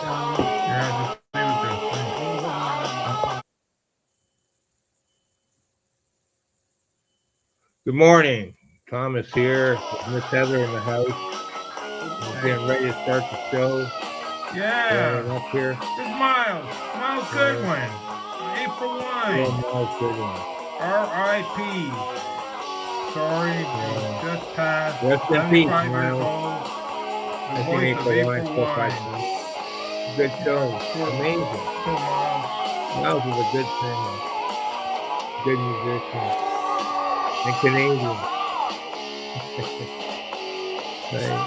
Yeah, just leave it there. Good morning. Thomas here with Miss Heather in the house. We're getting ready to start the show. Yeah. Warming up here. It's Miles. Miles Right. Goodwin. April Real 1. Miles Goodwin. R.I.P. Sorry, Yeah. just passed. Rest in peace, 75 years Miles. old. The I think voice of April 1 April still 1. 5 times. Good show. Poor, Amazing. poor Miles. Miles is a good singer, good musician, and Canadian. Right.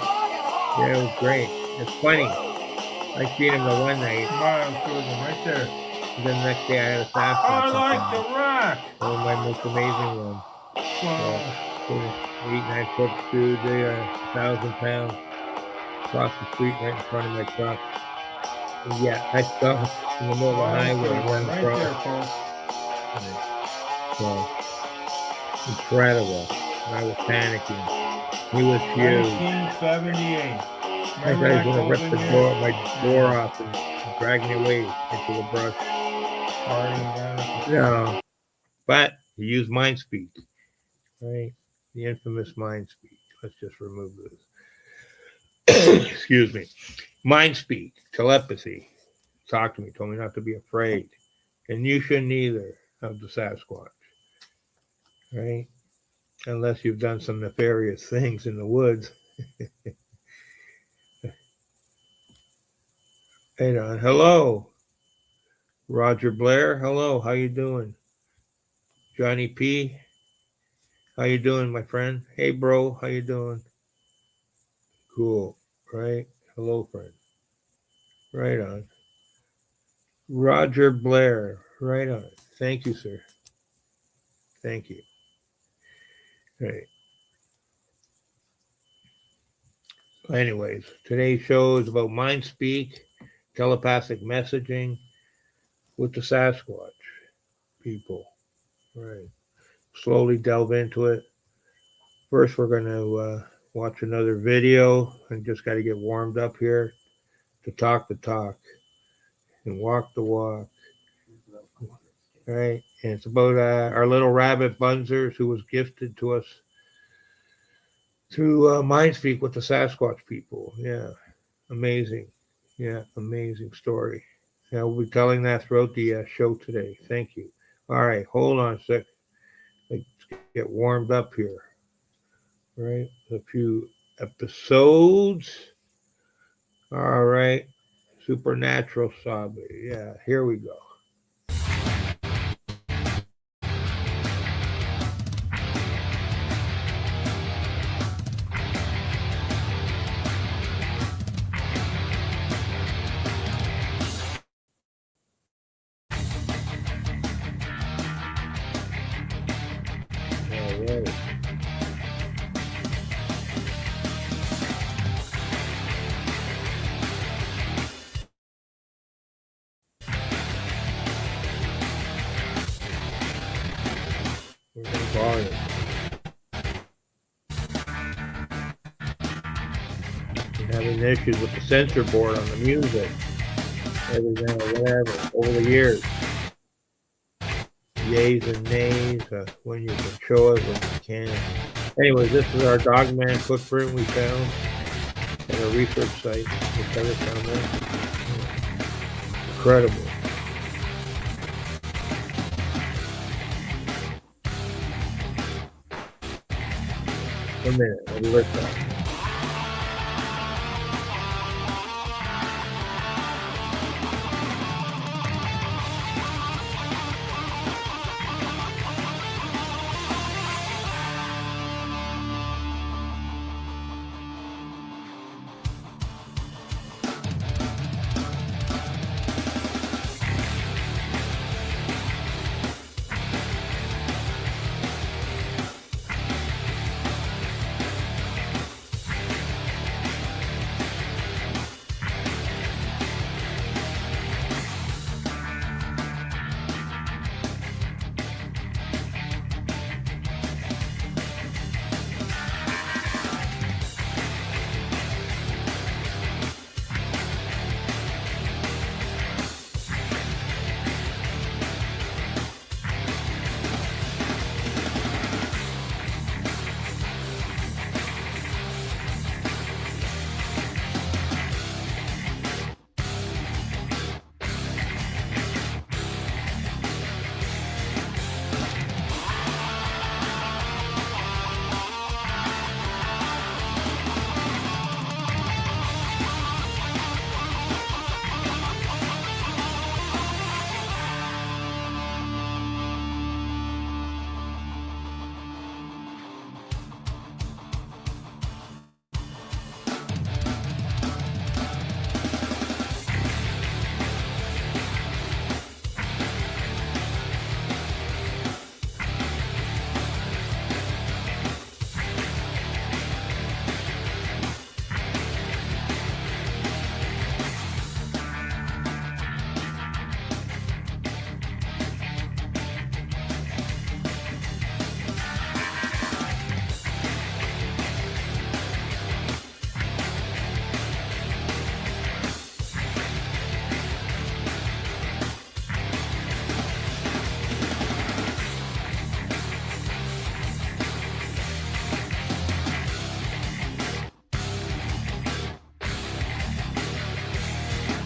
Yeah, it was great. It's funny. I seen him the one night, Miles Goodwin, right there. and then the next day I had a Oh, I Sasquatch like encounter. the rock. One of my most amazing ones. Yeah. Wow. 8, 9 foot dude, they are 1,000 pounds across the street right in front of my truck. And yeah, I stopped in the middle of the Miles highway and Goodwin, went right across. there, folks. Right. So incredible. And I was panicking. He was huge. 1978. I Remember thought he was that gonna rip golden the year? door my door Yeah. off and drag me away into the brush. Sorry about it. No. But he used Mindspeak, right? The infamous Mindspeak. Let's just remove this. Excuse me. Mindspeak, telepathy. Talked to me, told me not to be afraid. And you shouldn't either of the Sasquatch, right? Unless you've done some nefarious things in the woods. Hey, hello, Roger Blair. Hello, how you doing? Johnny P, how you doing, my friend? Hey, bro, how you doing? Cool, right? Hello, friend. Right on. Roger Blair, right on. Thank you, sir. Thank you. Right. Anyways, today's show is about mind speak, telepathic messaging with the Sasquatch people. Right. Slowly delve into it. First, we're going to watch another video and just got to get warmed up here to talk the talk and walk the walk. Right. And it's about our little rabbit Bunzers who was gifted to us through Mindspeak with the Sasquatch people. Yeah. Amazing. Yeah. Amazing story. Yeah. We'll be telling that throughout the show today. Thank you. All right. Hold on a sec. Let's get warmed up here. Right. A few episodes. All right. Supernatural Sabe. Yeah. Here we go. All right. We're going to volume. We're having issues with the censor board on the music. Everything or whatever over the years. Yays and nays, when you can show it, when you can't. Anyways, this is our Dogman footprint we found at a research site. We found there. Incredible. A minute, let me lift that.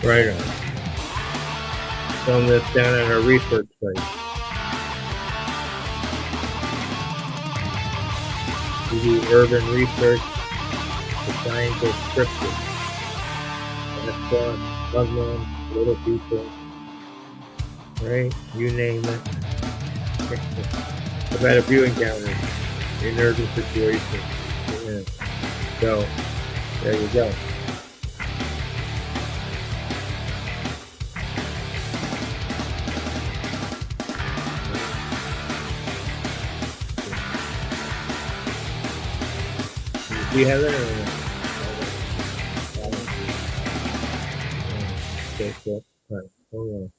Right on. Film this down at our research site. We do urban research, the science of scripture. Sasquatch, Dogman, little people, right? You name it. I've had a few encounters in urban situations. Yeah. So, there you go. Do you have that? Okay, cool. Right, hold on.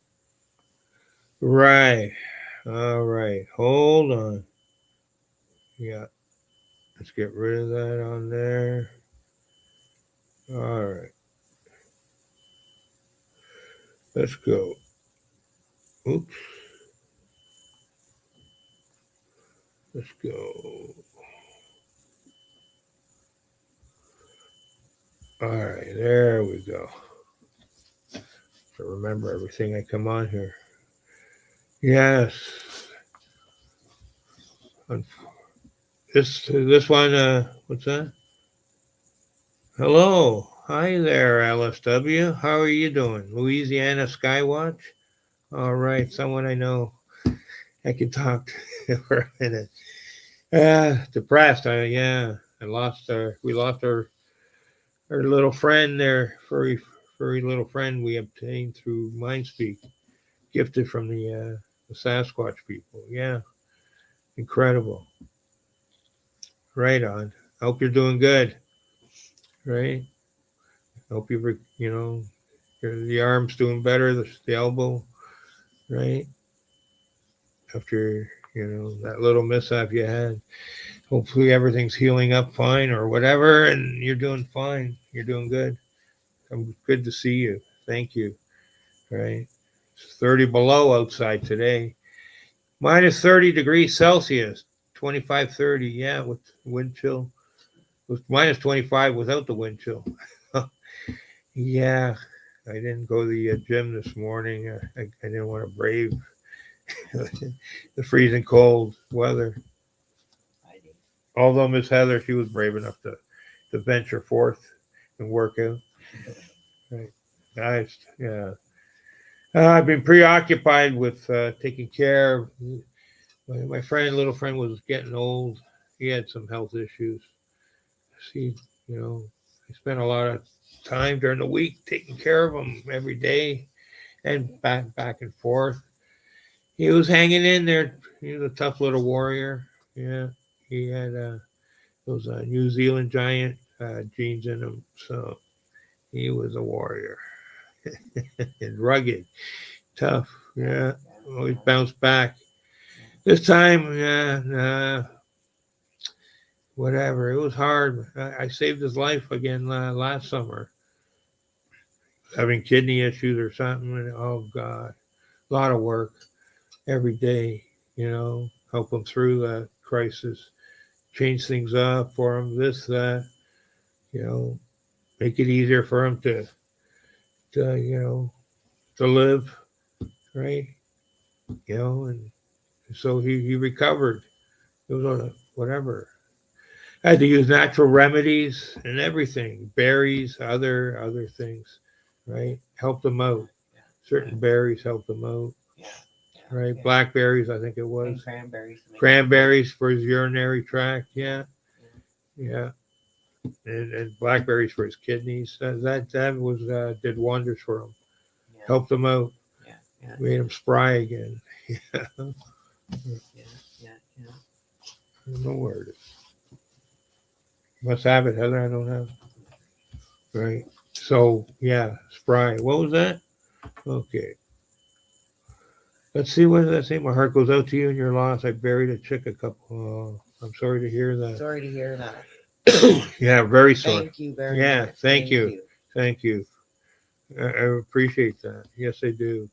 Right. All right. Hold on. Yeah. Let's get rid of that on there. All right. Let's go. Oops. Let's go. All right. There we go. So remember everything I come on here. Yes. This one, what's that? Hello. Hi there, LSW. How are you doing? Louisiana Skywatch? All right. Someone I know I can talk to for a minute. Depressed. Yeah. We lost our little friend there, furry little friend we obtained through Mindspeak, gifted from the Sasquatch people. Yeah. Incredible. Right on. Hope you're doing good. Right. Hope the arm's doing better, the elbow, right? After, that little mishap you had. Hopefully everything's healing up fine or whatever, and you're doing fine. You're doing good. I'm good to see you. Thank you. Right? It's 30 below outside today. Minus 30 degrees Celsius, 25, 30. Yeah, with wind chill. With minus 25 without the wind chill. Yeah, I didn't go to the gym this morning. I didn't want to brave the freezing cold weather. Although Miss Heather, she was brave enough to venture forth and work out. Right. Nice. Yeah. I've been preoccupied with taking care of my little friend was getting old. He had some health issues. See, I spent a lot of time during the week taking care of him every day and back and forth. He was hanging in there. He was a tough little warrior. Yeah. He had those New Zealand giant genes in him. So he was a warrior. And rugged, tough. Yeah. Always bounced back. This time, whatever. It was hard. I saved his life again last summer. Having kidney issues or something. And, oh, God. A lot of work every day, help him through that crisis. Change things up for him, this, that, make it easier for him to live, right? And so he recovered. It was whatever. I had to use natural remedies and everything, berries, other things, right? Helped him out. Certain berries helped him out, right? Blackberries, I think it was. And Cranberries for his urinary tract, yeah. And blackberries for his kidneys. That was did wonders for him. Helped him out. Made him spry again. I don't know where it is. Must have it, Heather. I don't have it. Right. So yeah, spry. What was that? Okay. Let's see. What does that say? My heart goes out to you in your loss. I buried a chick a couple. I'm sorry to hear that. Sorry to hear that. Yeah, very sorry. Thank you very Yeah, much. thank you. Thank you. I appreciate that. Yes, I do.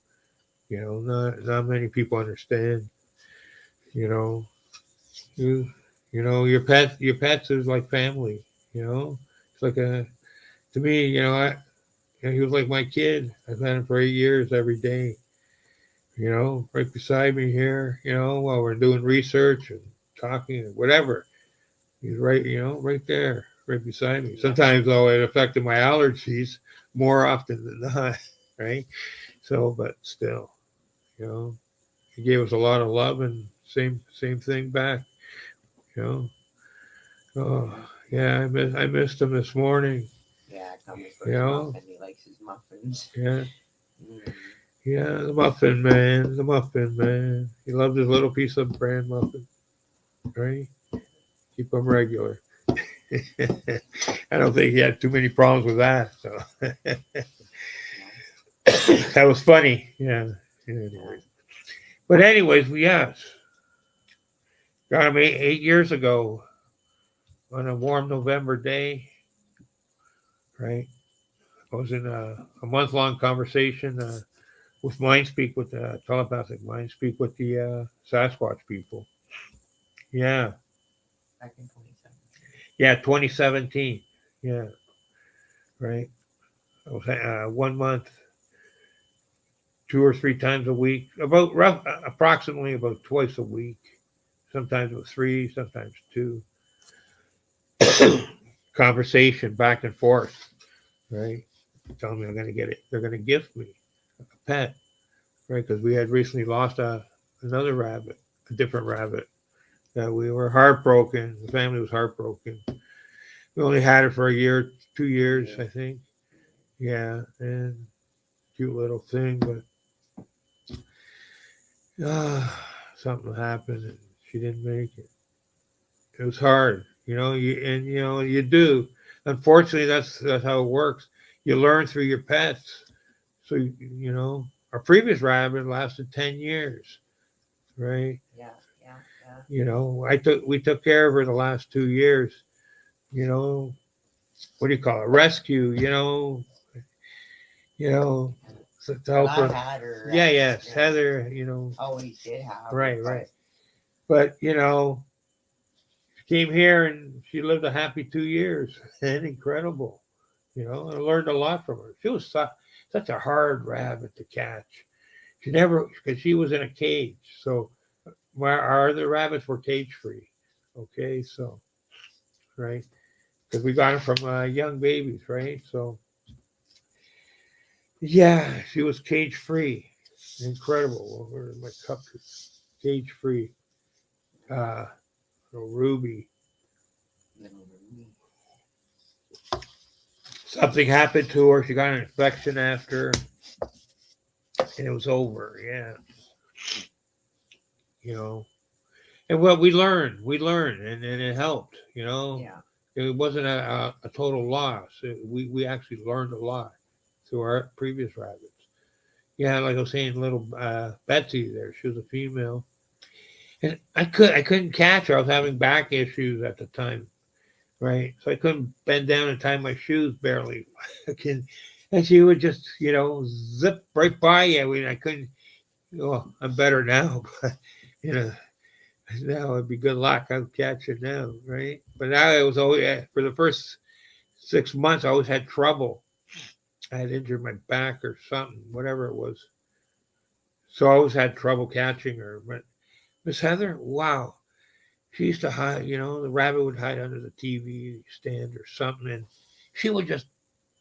Not many people understand. You your pets is like family. It's like to me. he was like my kid. I've had him for 8 years every day. Right beside me here. While we're doing research and talking and whatever. He's right. Right there, right beside me. Sometimes though, it affected my allergies more often than not. Right. So, but still, you know, he gave us a lot of love and same thing back. You know. Oh yeah, I missed him this morning. Yeah, coming for his muffin. He likes his muffins. Yeah. Yeah, the muffin man, the muffin man. He loved his little piece of bran muffin, right? Keep them regular. I don't think he had too many problems with that. So that was funny. Yeah. Anyways. But anyways, yes. Got him 8 years ago on a warm November day, right? I was in a month-long conversation with Mindspeak, with the Telepathic Mindspeak with the Sasquatch people. Yeah. Back in 2017. Yeah, 2017. Yeah. Right. I was 1 month, 2 or 3 times a week, approximately about twice a week. Sometimes it was 3, sometimes 2. Conversation back and forth, right? Telling me I'm going to get it. They're going to gift me a pet, right? Because we had recently lost another rabbit, a different rabbit. That we were heartbroken. The family was heartbroken. We only had it for a year, 2 years, I think. Yeah, and cute little thing, but something happened and she didn't make it. It was hard, you do. Unfortunately, that's how it works. You learn through your pets. So our previous rabbit lasted 10 years, right? Yeah. We took care of her the last 2 years. What do you call it? Rescue. To help her. Had her. Yes, Heather. Always did have. Right. But she came here and she lived a happy 2 years. And incredible. I learned a lot from her. She was such a hard rabbit to catch. Because she was in a cage. So our other rabbits were cage free. Okay, so, right? Because we got them from young babies, right? So, yeah, she was cage free. Incredible. Where's my cup? Cage free. Ruby. Something happened to her. She got an infection after, and it was over. Yeah. And what we learned, and it helped. Yeah. It wasn't a total loss. We actually learned a lot through our previous rabbits. Yeah, like I was saying, little Betsy there. She was a female, and I couldn't catch her. I was having back issues at the time, right? So I couldn't bend down and tie my shoes barely. And she would just zip right by you. I mean, I couldn't. Oh, I'm better now, but now it'd be good luck. I'll catch it now, right? But now it was always for the first 6 months. I always had trouble. I had injured my back or something, whatever it was. So I always had trouble catching her. But Miss Heather, wow, she used to hide. The rabbit would hide under the TV stand or something, and she would just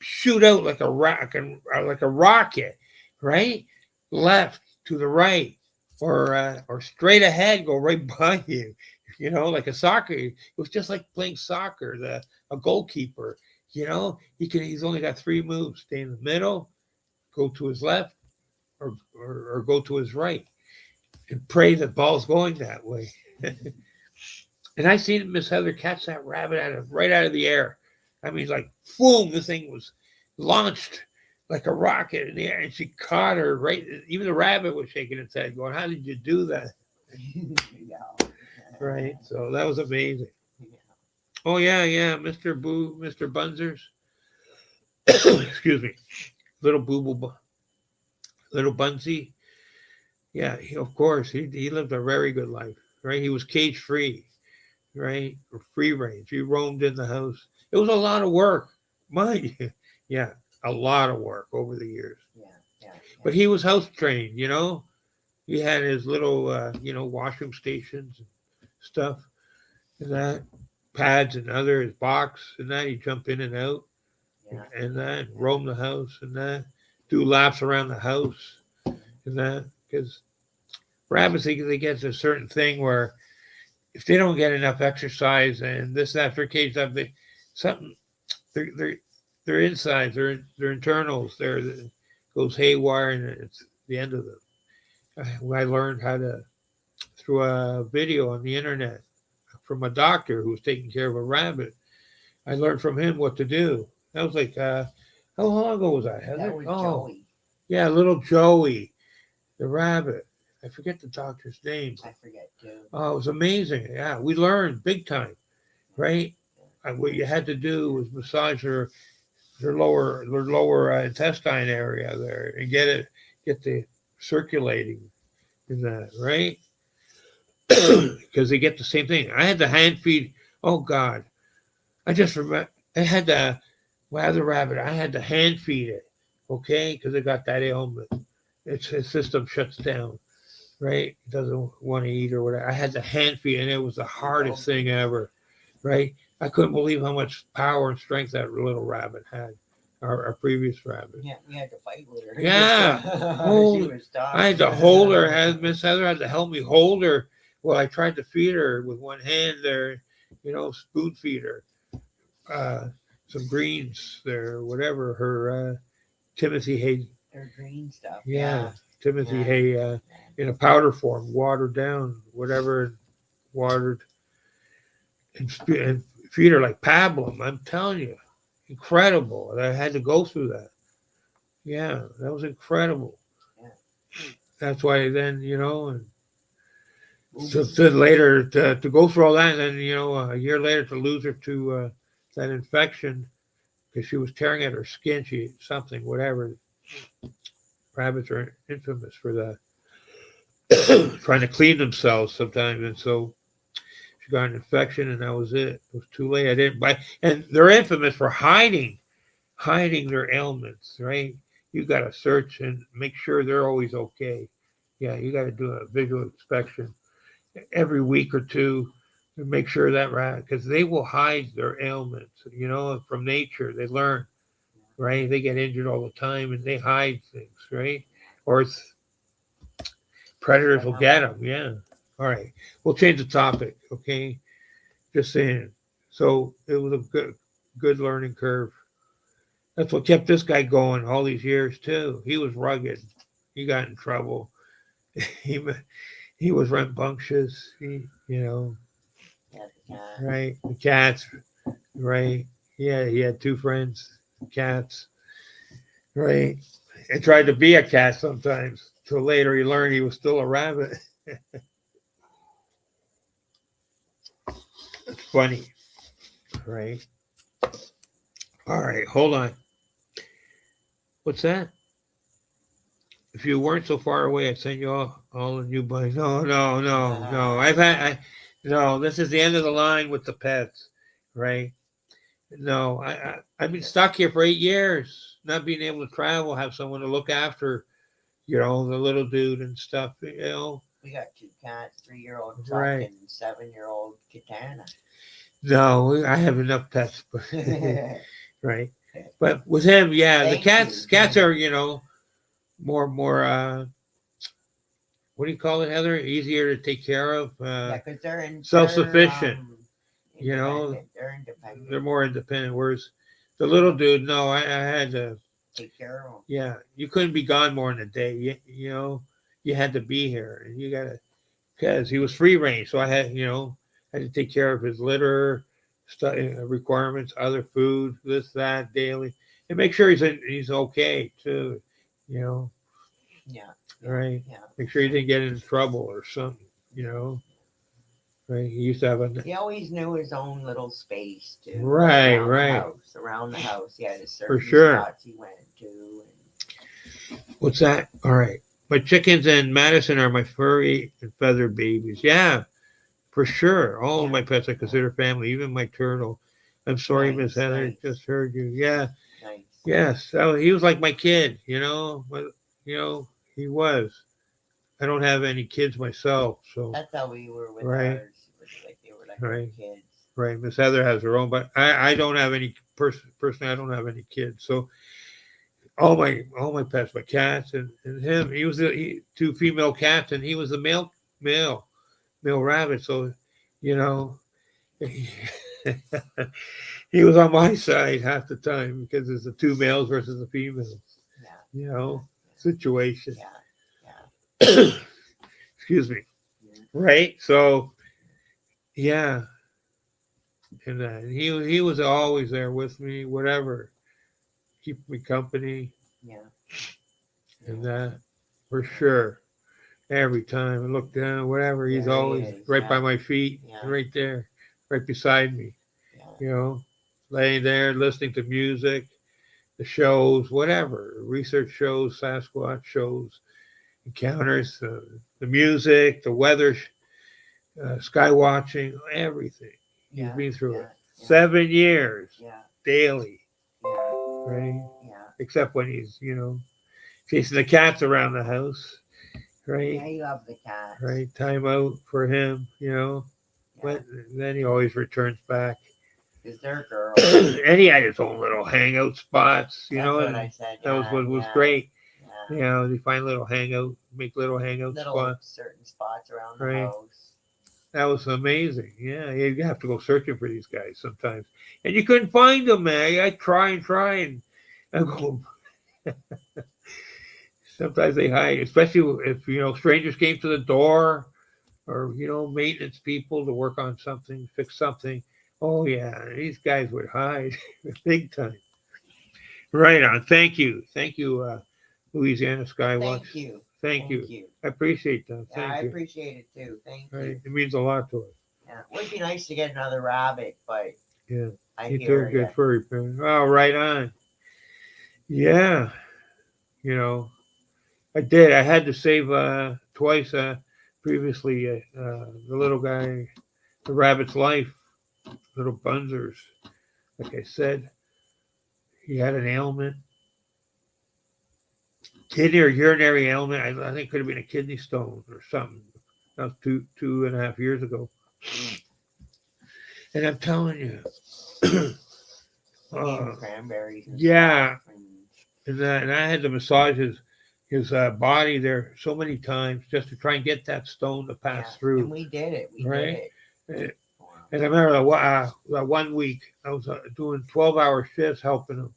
shoot out like a rocket, right? Left to the right. Or straight ahead, go right by you, like a soccer. It was just like playing soccer. A goalkeeper, he's only got 3 moves: stay in the middle, go to his left, or go to his right, and pray the ball's going that way. And I seen Miss Heather catch that rabbit right out of the air. I mean, like boom, the thing was launched like a rocket in the air, and she caught her right. Even the rabbit was shaking its head, going, "How did you do that?" Right. So that was amazing. Oh yeah, Mr. Bunzers. Excuse me, little little Bunzy. Yeah, of course, he lived a very good life. Right. He was cage free. Right, or free range. He roamed in the house. It was a lot of work, mind you. Yeah. a lot of work over the years. Yeah. But he was house trained, you know. He had his little, washroom stations and stuff, and that pads and other his box and that. He'd jump in and out Yeah. and that, roam the house and that, do laps around the house and that. Because rabbits, they get to a certain thing where if they don't get enough exercise and this after cage up, something their insides, their internals, goes haywire, and it's the end of them. I learned how to through a video on the internet from a doctor who was taking care of a rabbit. I learned from him what to do. That was like how long ago was that, Heather? That was Joey. Yeah, little Joey, the rabbit. I forget the doctor's name. I forget too. Oh, it was amazing. Yeah, we learned big time, right? What you had to do was massage their lower intestine area there and get the circulating in that, right? Because they get the same thing. I had to hand feed. Oh God, I just remember I had to. Well, the rabbit, I had to hand feed it, okay? Because it got that ailment. Its system shuts down, right? It doesn't want to eat or whatever. I had to hand feed it, and it was the hardest thing ever, right? I couldn't believe how much power and strength that little rabbit had, our previous rabbit. Yeah, we had to fight with her. Yeah. She was tough. I had to hold her. Miss Heather had to help me hold her. Well, I tried to feed her with one hand there, spoon feed her. Some greens there, whatever her Timothy hay. Her green stuff. Yeah, Timothy Yeah. hay in a powder form, watered down, whatever, watered, and feed her like pablum. I'm telling you, incredible. I had to go through that. Yeah, that was incredible. Yeah. That's why then, and so later to go through all that, and then a year later to lose her to that infection because she was tearing at her skin. She something, whatever. Rabbits are infamous for that, trying to clean themselves sometimes, and so she got an infection, and that was it. It was too late. I didn't buy, and they're infamous for hiding their ailments. Right? You got to search and make sure they're always okay. Yeah, you got to do a visual inspection every week or two to make sure that rat, because they will hide their ailments, from nature. They learn, right? They get injured all the time and they hide things, right? Or predators will get them. Yeah. All right. We'll change the topic. Okay. Just saying. So it was a good learning curve. That's what kept this guy going all these years too. He was rugged. He got in trouble. He was rambunctious. Right. The cats, right. Yeah, he had two friends, cats, right. And tried to be a cat sometimes. Till later he learned he was still a rabbit. It's funny. Right. All right, hold on. What's that? If you weren't so far away, I'd send you all a new bunny. No. No, this is the end of the line with the pets, right? No, I've been stuck here for 8 years, not being able to travel, have someone to look after, the little dude and stuff, We got 2 cats, 3-year-old Chuck Right. and 7-year-old Katana. No, I have enough pets, but, right? But with him, yeah, the cats are, more, what do you call it, Heather? Easier to take care of. Yeah, because they're self-sufficient. They're independent. They're more independent. Whereas the little dude, no, I had to Take care of them. Yeah, you couldn't be gone more than a day. You had to be here, and you gotta, because he was free range. So I had to take care of his litter, requirements, other food, this, that, daily, and make sure he's okay too. Yeah. Right. Yeah. Make sure he didn't get into trouble or something. Right. He used to have He always knew his own little space too. Right. Around the house, he had his certain sure. spots he went to. What's that? All right. My chickens and Madison are my furry and feathered babies. Yeah, for sure. All of my pets I consider family, even my turtle. I'm sorry, Nice, Miss Heather, nice. just heard you. Yeah. Nice. Yes, so he was like my kid, you know. But you know, he was. I don't have any kids myself, so That's how we were with right, ours. It was like they were like our right, kids. right. Miss Heather has her own, but I don't have any personally. I don't have any kids, so all my pets, my cats and him. He was two female cats, and he was the male male rabbit. So, you know, he was on my side half the time because it's the two males versus the females. Yeah. You know, situation. Yeah. Yeah. Excuse me. Yeah. Right. So yeah, and he was always there with me, whatever, keep me company, Yeah. and that for sure. Every time I look down, whatever, he's There he always is, right yeah. by my feet, Yeah. right there, right beside me. Yeah. You know, laying there listening to music, the shows, whatever, research shows, Sasquatch shows, encounters, the music, the weather, sky watching, everything. He's Yeah. been through Yeah. it. Yeah. 7 years Yeah. daily, Yeah. right? Yeah. Except when he's, chasing the cats around the house, right? Yeah. He loved the cats. Right. Time out for him, Yeah. but then he always returns back. Because they're girls. And he had his own little hangout spots, That's and what I said. that was Yeah. what was Yeah. great. Yeah. They find little make little hangout Little spots. certain spots around the Right. house. That was amazing. Yeah, you have to go searching for these guys sometimes, and you couldn't find them, man. I try and I go. Sometimes they hide, especially if strangers came to the door, or maintenance people to work on something, fix something. Oh yeah, these guys would hide big time. Right on. Thank you, Louisiana Skywatch. Thank you. Thank you. I appreciate that. Yeah, I Thank you. appreciate it too. Thank Right, you. it means a lot to us. Yeah, it would be nice to get another rabbit, but Yeah, I you hear too, good ya. furry parent. Oh, right on. Yeah, I did. I had to save twice previously. The little guy, the rabbit's life, little Bunzers. Like I said, he had an ailment, kidney or urinary ailment. I think it could have been a kidney stone or something. That was 2.5 years ago. And I'm telling you, I gave him cranberries. And yeah, stuff and I had to massage his body there so many times just to try and get that stone to pass through. And we did it. We Right? did it. And I remember that 1 week I was doing 12-hour shifts helping him.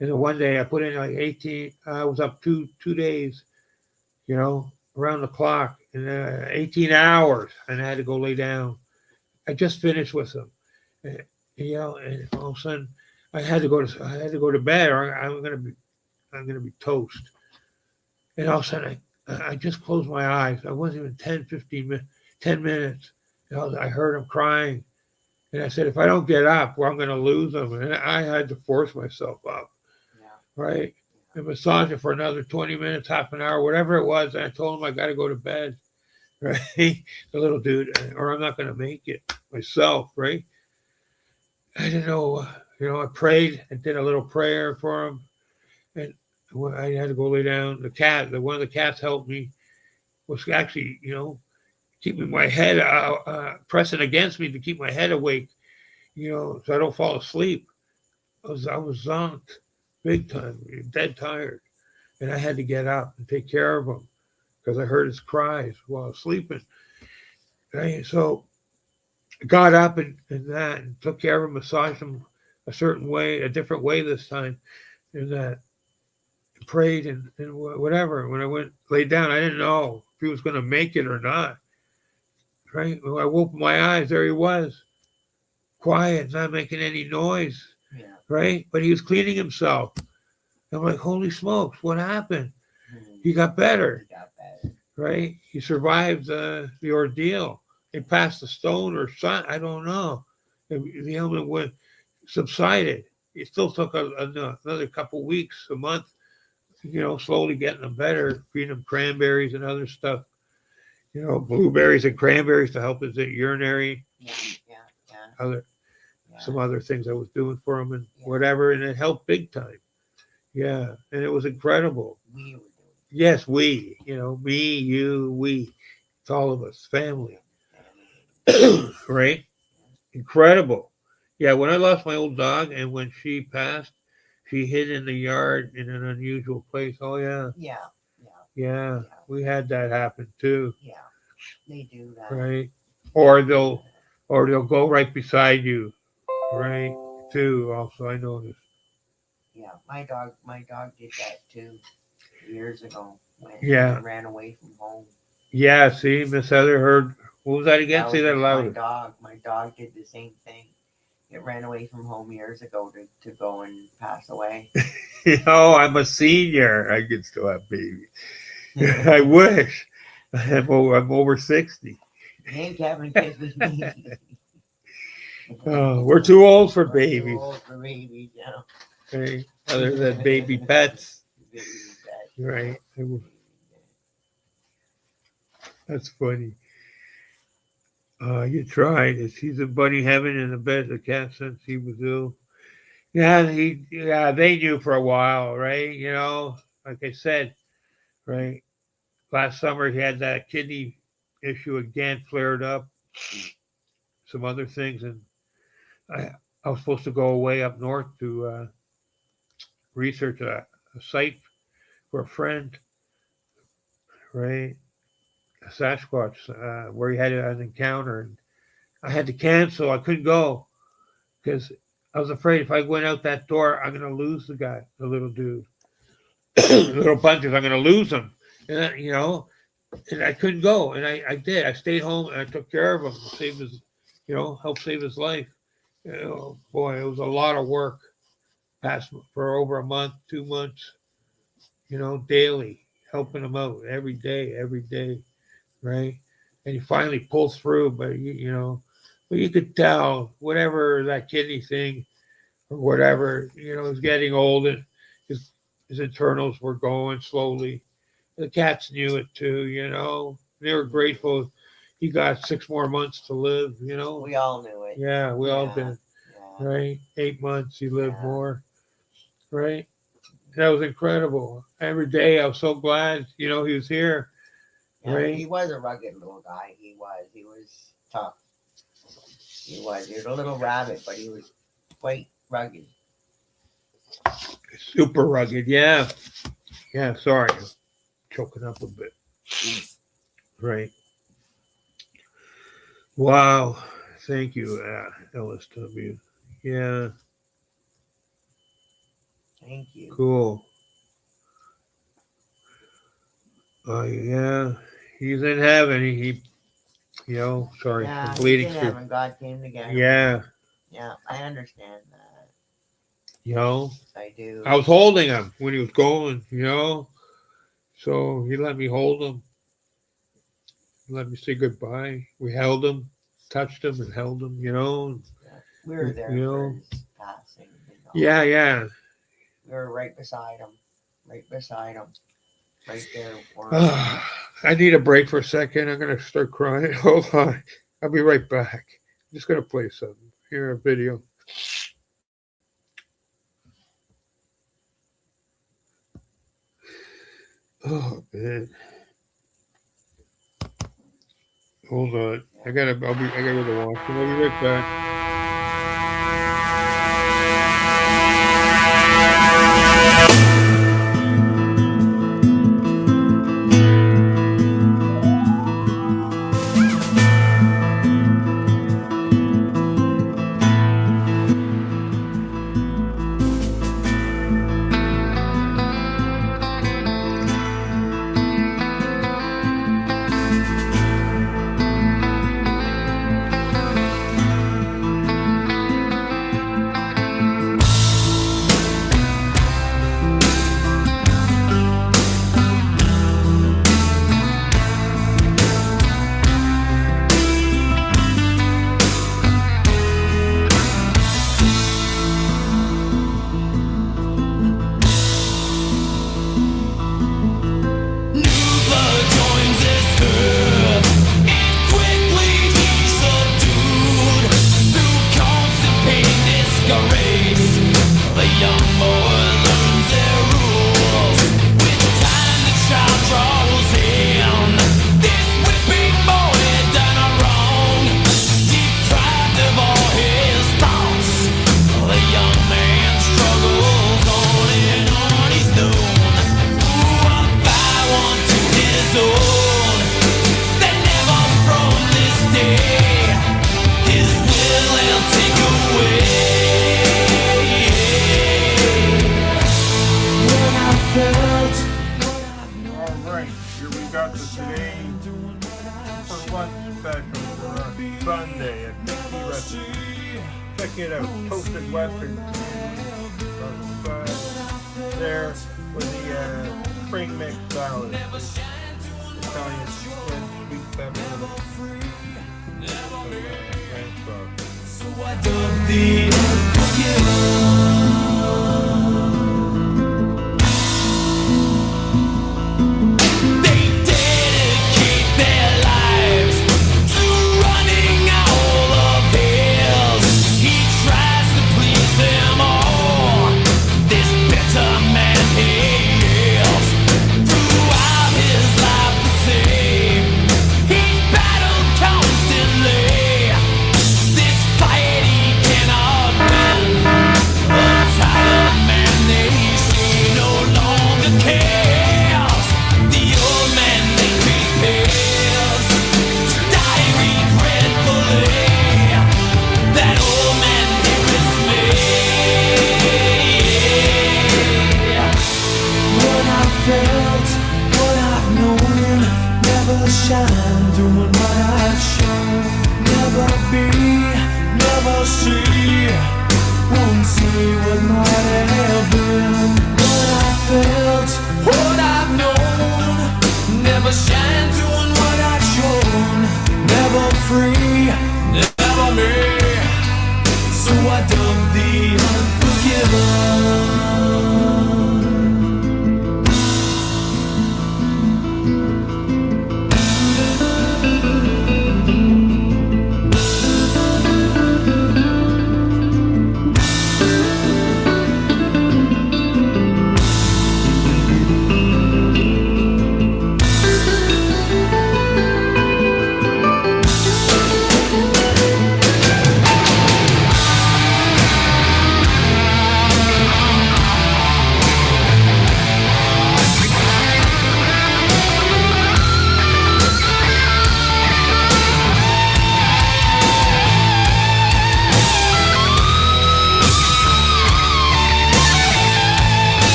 And then one day I put in like 18. I was up two days, around the clock, and 18 hours, and I had to go lay down. I just finished with him, and all of a sudden I had to go to bed, or I'm gonna be toast. And all of a sudden I just closed my eyes. I wasn't even 10 minutes. And I heard him crying, and I said, if I don't get up, well, I'm going to lose him. And I had to force myself up, right? And massage him for another 20 minutes, half an hour, whatever it was. And I told him I got to go to bed, right? The little dude, or I'm not going to make it myself, right? I didn't know, I prayed and did a little prayer for him, and I had to go lay down. One of the cats helped me, was actually, keeping my head pressing against me to keep my head awake, so I don't fall asleep. I was zonked big time, dead tired, and I had to get up and take care of him because I heard his cries while I was sleeping. Right? So I got up and took care of him, massaged him a different way this time, and that prayed and whatever. When I laid down, I didn't know if he was going to make it or not. Right? When I opened my eyes, there he was, quiet, not making any noise. Yeah. Right? But he was cleaning himself. I'm like, holy smokes, what happened? He got better. Right? He survived the ordeal. He passed the stone or something. I don't know. The ailment subsided. It still took another couple weeks, a month, slowly getting him better, feeding him cranberries and other stuff. Blueberries and cranberries to help his urinary. Some other things I was doing for him and whatever, and it helped big time. Yeah, and it was incredible. We were doing Yes, we, me, you, we, it's all of us, family, family. right? Incredible. Yeah, when I lost my old dog and when she passed, she hid in the yard in an unusual place. Oh yeah, Yeah, yeah, yeah, we had that happen too, yeah. They do that. right? Or they'll go right beside you, right? Too. Also, I noticed. Yeah, my dog did that too years ago when Yeah, it ran away from home. yeah. See, Miss Heather heard. What was that again? That Say was that my louder. dog. My dog did the same thing. It ran away from home years ago to go and pass away. I'm a senior. I can still have babies. I wish. I'm over 60. You ain't having kids with me. Oh, we're too old for We're too babies. old for babies, yeah. Okay? Other than baby pets. Baby pets. Right. That's funny. You tried. He's in bunny heaven in the bed of the cat since he was ill. Yeah, they knew for a while, right? Like I said, right? Last summer he had that kidney issue again, flared up, some other things, and I was supposed to go away up north to research a site for a friend, right? A Sasquatch, where he had an encounter, and I had to cancel. I couldn't go because I was afraid if I went out that door, I'm gonna lose the guy, the little dude, little Bunzers. I'm gonna lose him, and and I couldn't go, and I did. I stayed home and I took care of him, saved his, helped save his life. Boy, it was a lot of work. Past for over a month, 2 months, daily, helping him out every day, right? And he finally pulls through, but but you could tell whatever that kidney thing or whatever, is getting old and his internals were going slowly. The cats knew it too, They were grateful he got 6 more months to live, We all knew it. Yeah, we all Yeah, did, yeah. right? 8 months he lived Yeah. more, right? That was incredible. Every day I was so glad, he was here, Yeah, right? he was a rugged little guy. He was tough. He was a little rabbit, but he was quite rugged. Super rugged, yeah. Yeah, sorry. I'm choking up a bit. Right. Wow. Thank you, LSW. Yeah, Thank you. cool. Yeah. He's in heaven. He sorry, Yeah, I'm bleeding he's in through. heaven. God came to get him. Yeah. Yeah, I understand that. I do. I was holding him when he was going, so he let me hold him, let me say goodbye. We held him, touched him, and held him, Yeah. We were there for his passing. Yeah, yeah. We were right beside him. Right there. I need a break for a second. I'm going to start crying. Hold on. I'll be right back. I'm just going to play something. Here, a video. Oh, man. Hold on. I gotta go to the washroom. I'll be right back. Alright, here we got the today for lunch special for Sunday at Bigfoot Restaurant. Check it out, toasted western there with the spring mix salad. Italian sweet pepper with some ranch shine, doing what I've shown. Never be, never see. Won't see what might have been. What I felt, what I've known. Never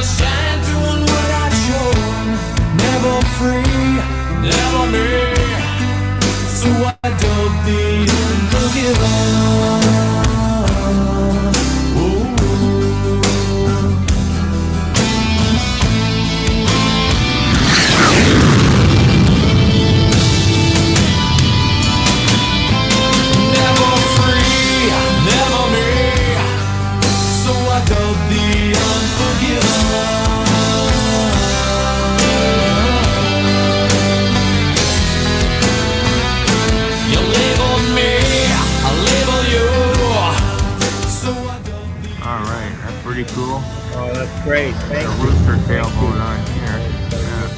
shine, doing what I've shown. Never free, never me. So I dug the unforgiven. Cool. Oh, that's great. Thank you. Rooster tail going on here. Yeah.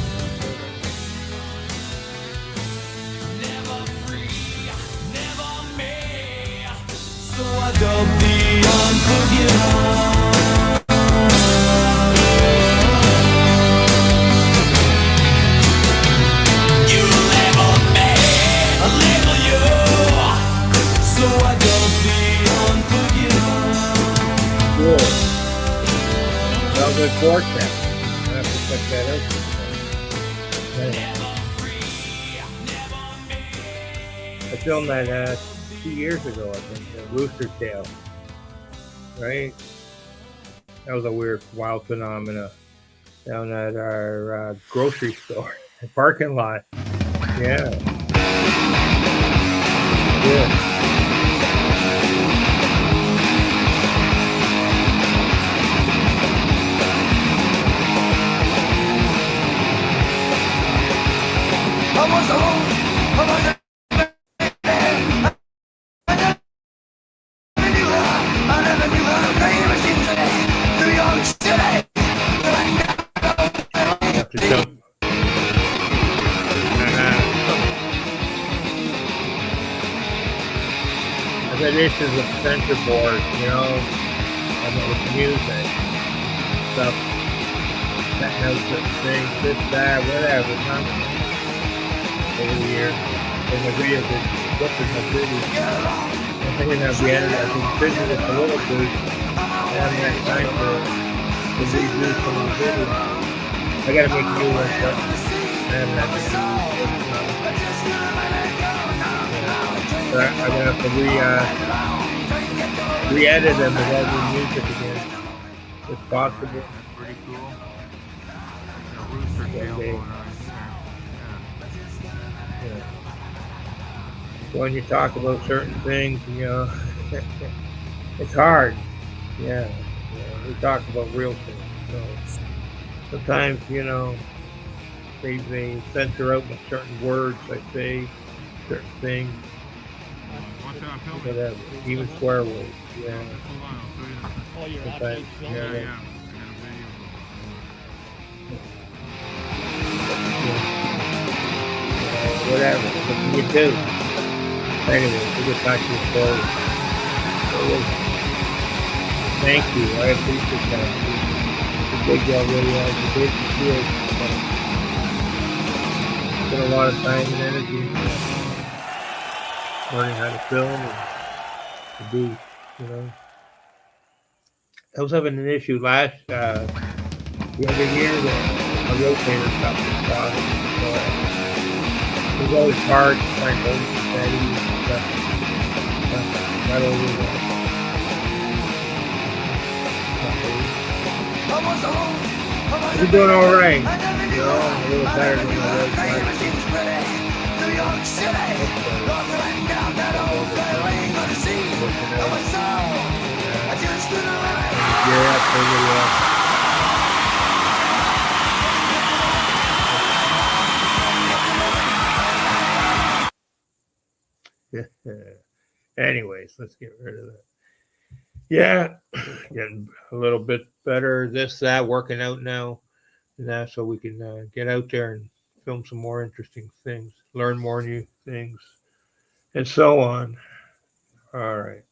Never free, never me. So I dug the unforgiven. You label me, I label you. So I dug the unforgiven. Cool. Well, good fortune. I'll have to check that out. I filmed that 2 years ago, I think, the Rooster Tail. Right? That was a weird, wild phenomena down at our grocery store parking lot. Yeah. Good. have to jump. I've had issues with censor board, you know, and with music, stuff, setting out certain things, this, that, whatever, over the years. And the videos are looking at videos. I think I have the editor, I can visit it a little bit. I haven't had time to redo some of the videos. I gotta make new ones, but I haven't had time. I'm gonna have to re-edit them with all new music again, if possible. That's pretty cool. The rooster tail Okay. going on. Yeah. So when you talk about certain things, you know, it's hard. Yeah. We talk about real things. So sometimes, you know, they censor out with certain words. I say certain things. Watch out, film it. Whatever, even swear words. Yeah. Hold on, I'll show you this. Oh, you're Okay. actually filming Yeah, it. yeah. I got a video. Whatever. What can you do? Anyway, we get back to the story. Thank you. I appreciate that. It's a big deal, really. It's a big deal. Spent a lot of time and energy learning how to film and to do, you know. I was having an issue the other year that a rotator stopped the bottom. So it was always hard to find hold it steady and stuff. Not over that. You're doing all right. You know, a little better than I was last year. Yeah, anyways, let's get rid of that. Yeah, getting a little bit better. This, that, working out now, and that, so we can get out there and film some more interesting things, learn more new things, and so on. All right.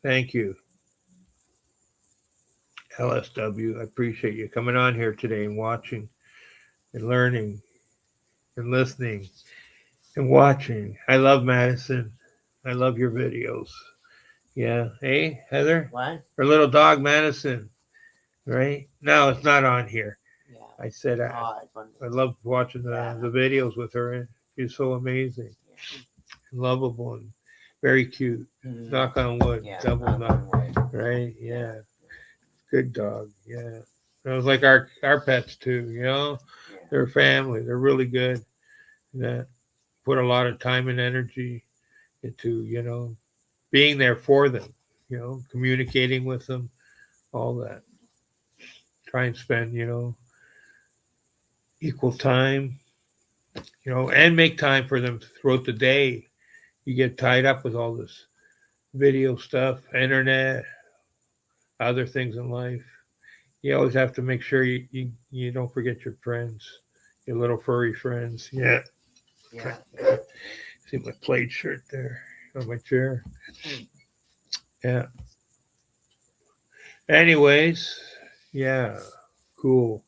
Thank you, LSW. I appreciate you coming on here today and watching and learning and listening and watching. I love Madison. I love your videos. Yeah. Hey, Heather? What? Her little dog, Madison. Right? No, it's not on here. Yeah. I said I love watching the videos with her. She's so amazing. Yeah. Lovable and very cute. Mhm. Knock on wood. Yeah, Double knock. on wood. Right? Yeah. Good dog. Yeah. It was like our pets too, you know? Yeah. They're family. They're really good. That put a lot of time and energy into, you know, being there for them, you know, communicating with them, all that. Try and spend, you know, equal time, you know, and make time for them throughout the day. You get tied up with all this video stuff, internet, other things in life. You always have to make sure you don't forget your friends, your little furry friends. Yeah. Yeah. See my plaid shirt there on my chair. Yeah. Anyways, yeah, cool.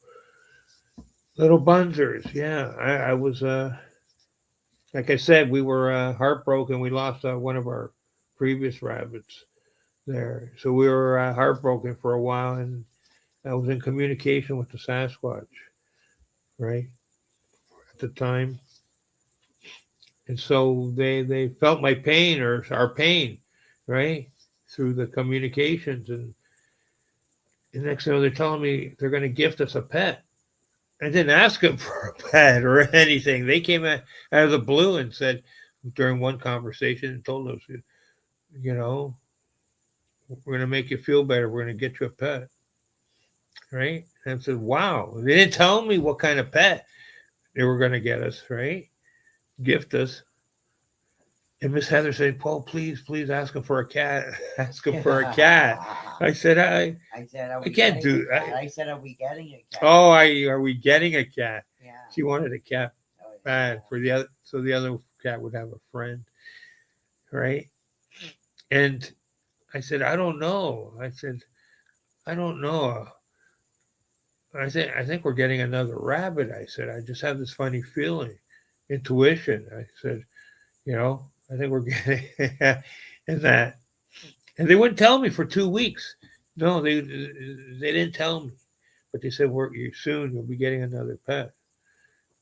Little Bunzers, yeah. I was like I said, we were heartbroken. We lost one of our previous rabbits there, so we were heartbroken for a while, and I was in communication with the Sasquatch, right, at the time. And so they felt my pain or our pain, right, through the communications. And the next thing they're telling me they're going to gift us a pet. I didn't ask them for a pet or anything. They came out of the blue and said during one conversation and told us, you know, we're going to make you feel better. We're going to get you a pet, right? And I said, wow. They didn't tell me what kind of pet. they were going to get us, right? Gift us. And Miss Heather said, Paul, please ask him for a cat. Ask him for a cat. I said, I said, are I we can't getting do a cat? that. I said, are we getting a cat? Oh, are we getting a cat? Yeah. She wanted a cat Oh, bad for the other, so the other cat would have a friend, right? And I said, I don't know. I said, I don't know. I think we're getting another rabbit. I said, I just have this funny feeling, intuition. I said, I think we're getting and that, and they wouldn't tell me for 2 weeks. No, they didn't tell me, but they said, you'll be getting another pet.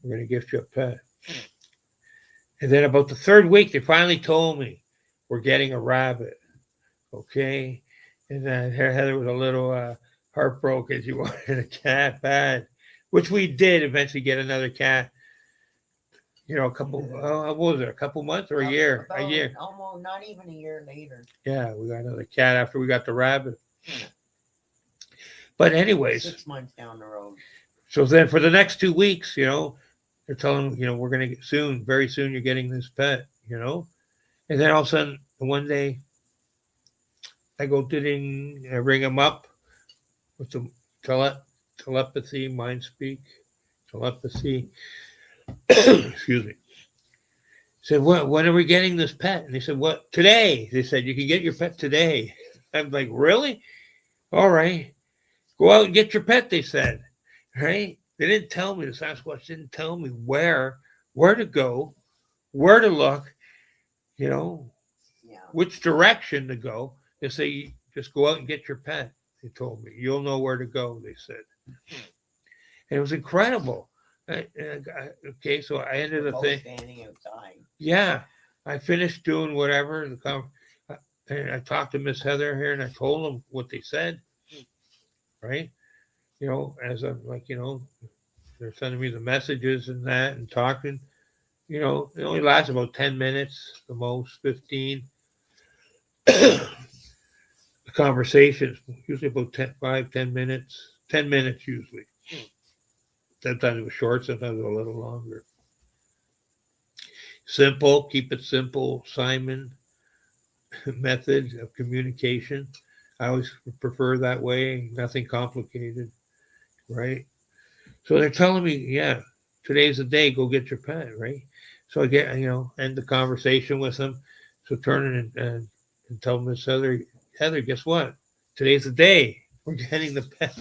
We're going to gift you a pet. And then about the third week, they finally told me we're getting a rabbit. Okay. And then Heather was a little heartbroken. She wanted a cat bad, which we did eventually get another cat. A couple, what was it? A couple months or a year? A year. Almost not even a year later. Yeah, we got another cat after we got the rabbit. But anyways. 6 months down the road. So then for the next 2 weeks, they're telling them, we're going to get soon, very soon you're getting this pet, And then all of a sudden, one day, I go I ring him up with the telepathy, Mindspeak, telepathy. Excuse me. Said, when are we getting this pet? And they said, what? Today. They said, you can get your pet today. I'm like, really? All right. Go out and get your pet, they said. Right? They didn't tell me, the Sasquatch didn't tell me where to go, where to look, which direction to go. They say, just go out and get your pet. They told me, you'll know where to go, they said. And it was incredible. Okay, so I ended up standing outside. Yeah, I finished doing whatever. And I talked to Miss Heather here, and I told them what they said. Right, as I'm like, they're sending me the messages and that, and talking. It only lasts about 10 minutes, the most 15. The conversations usually about 10 minutes. 10 minutes usually. Sometimes it was short, sometimes it was a little longer. Simple, keep it simple, Simon method of communication. I always prefer that way, nothing complicated, right? So they're telling me, yeah, today's the day, go get your pet, right? So I get, end the conversation with them. So turn and tell Miss Heather, guess what? Today's the day. We're getting the pet.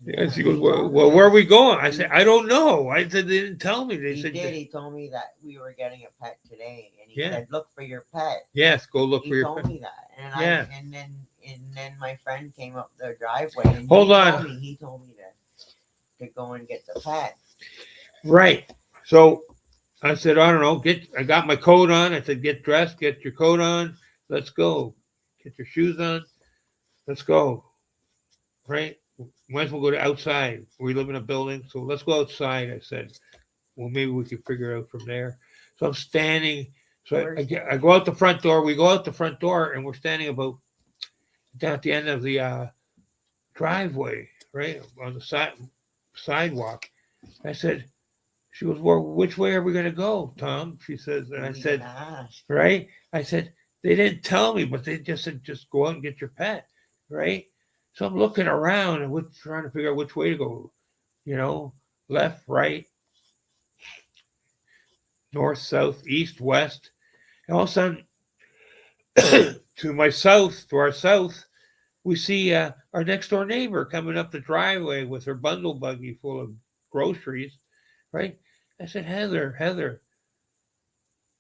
And she goes, well, where are we going? I said, I don't know. I said, they didn't tell me. He told me that we were getting a pet today. And he said, look for your pet. Yes, go look for your pet. He told me that. And then my friend came up the driveway. And he told me to go and get the pet. Right. So I said, I don't know. I got my coat on. I said, get dressed, get your coat on. Let's go. Get your shoes on. Let's go. Right. Might as well go to outside. We live in a building, so let's go outside. I said, well, maybe we could figure it out from there. So I'm standing. So I go out the front door. We go out the front door, and we're standing about down at the end of the driveway, right on the sidewalk. I said, she goes, well, which way are we going to go, Tom? She says, and I said, right? I said, they didn't tell me, but they just said, just go out and get your pet, right? So I'm looking around and we're trying to figure out which way to go, left, right, north, south, east, west. And all of a sudden, to our south, we see our next door neighbor coming up the driveway with her bundle buggy full of groceries, right? I said, Heather,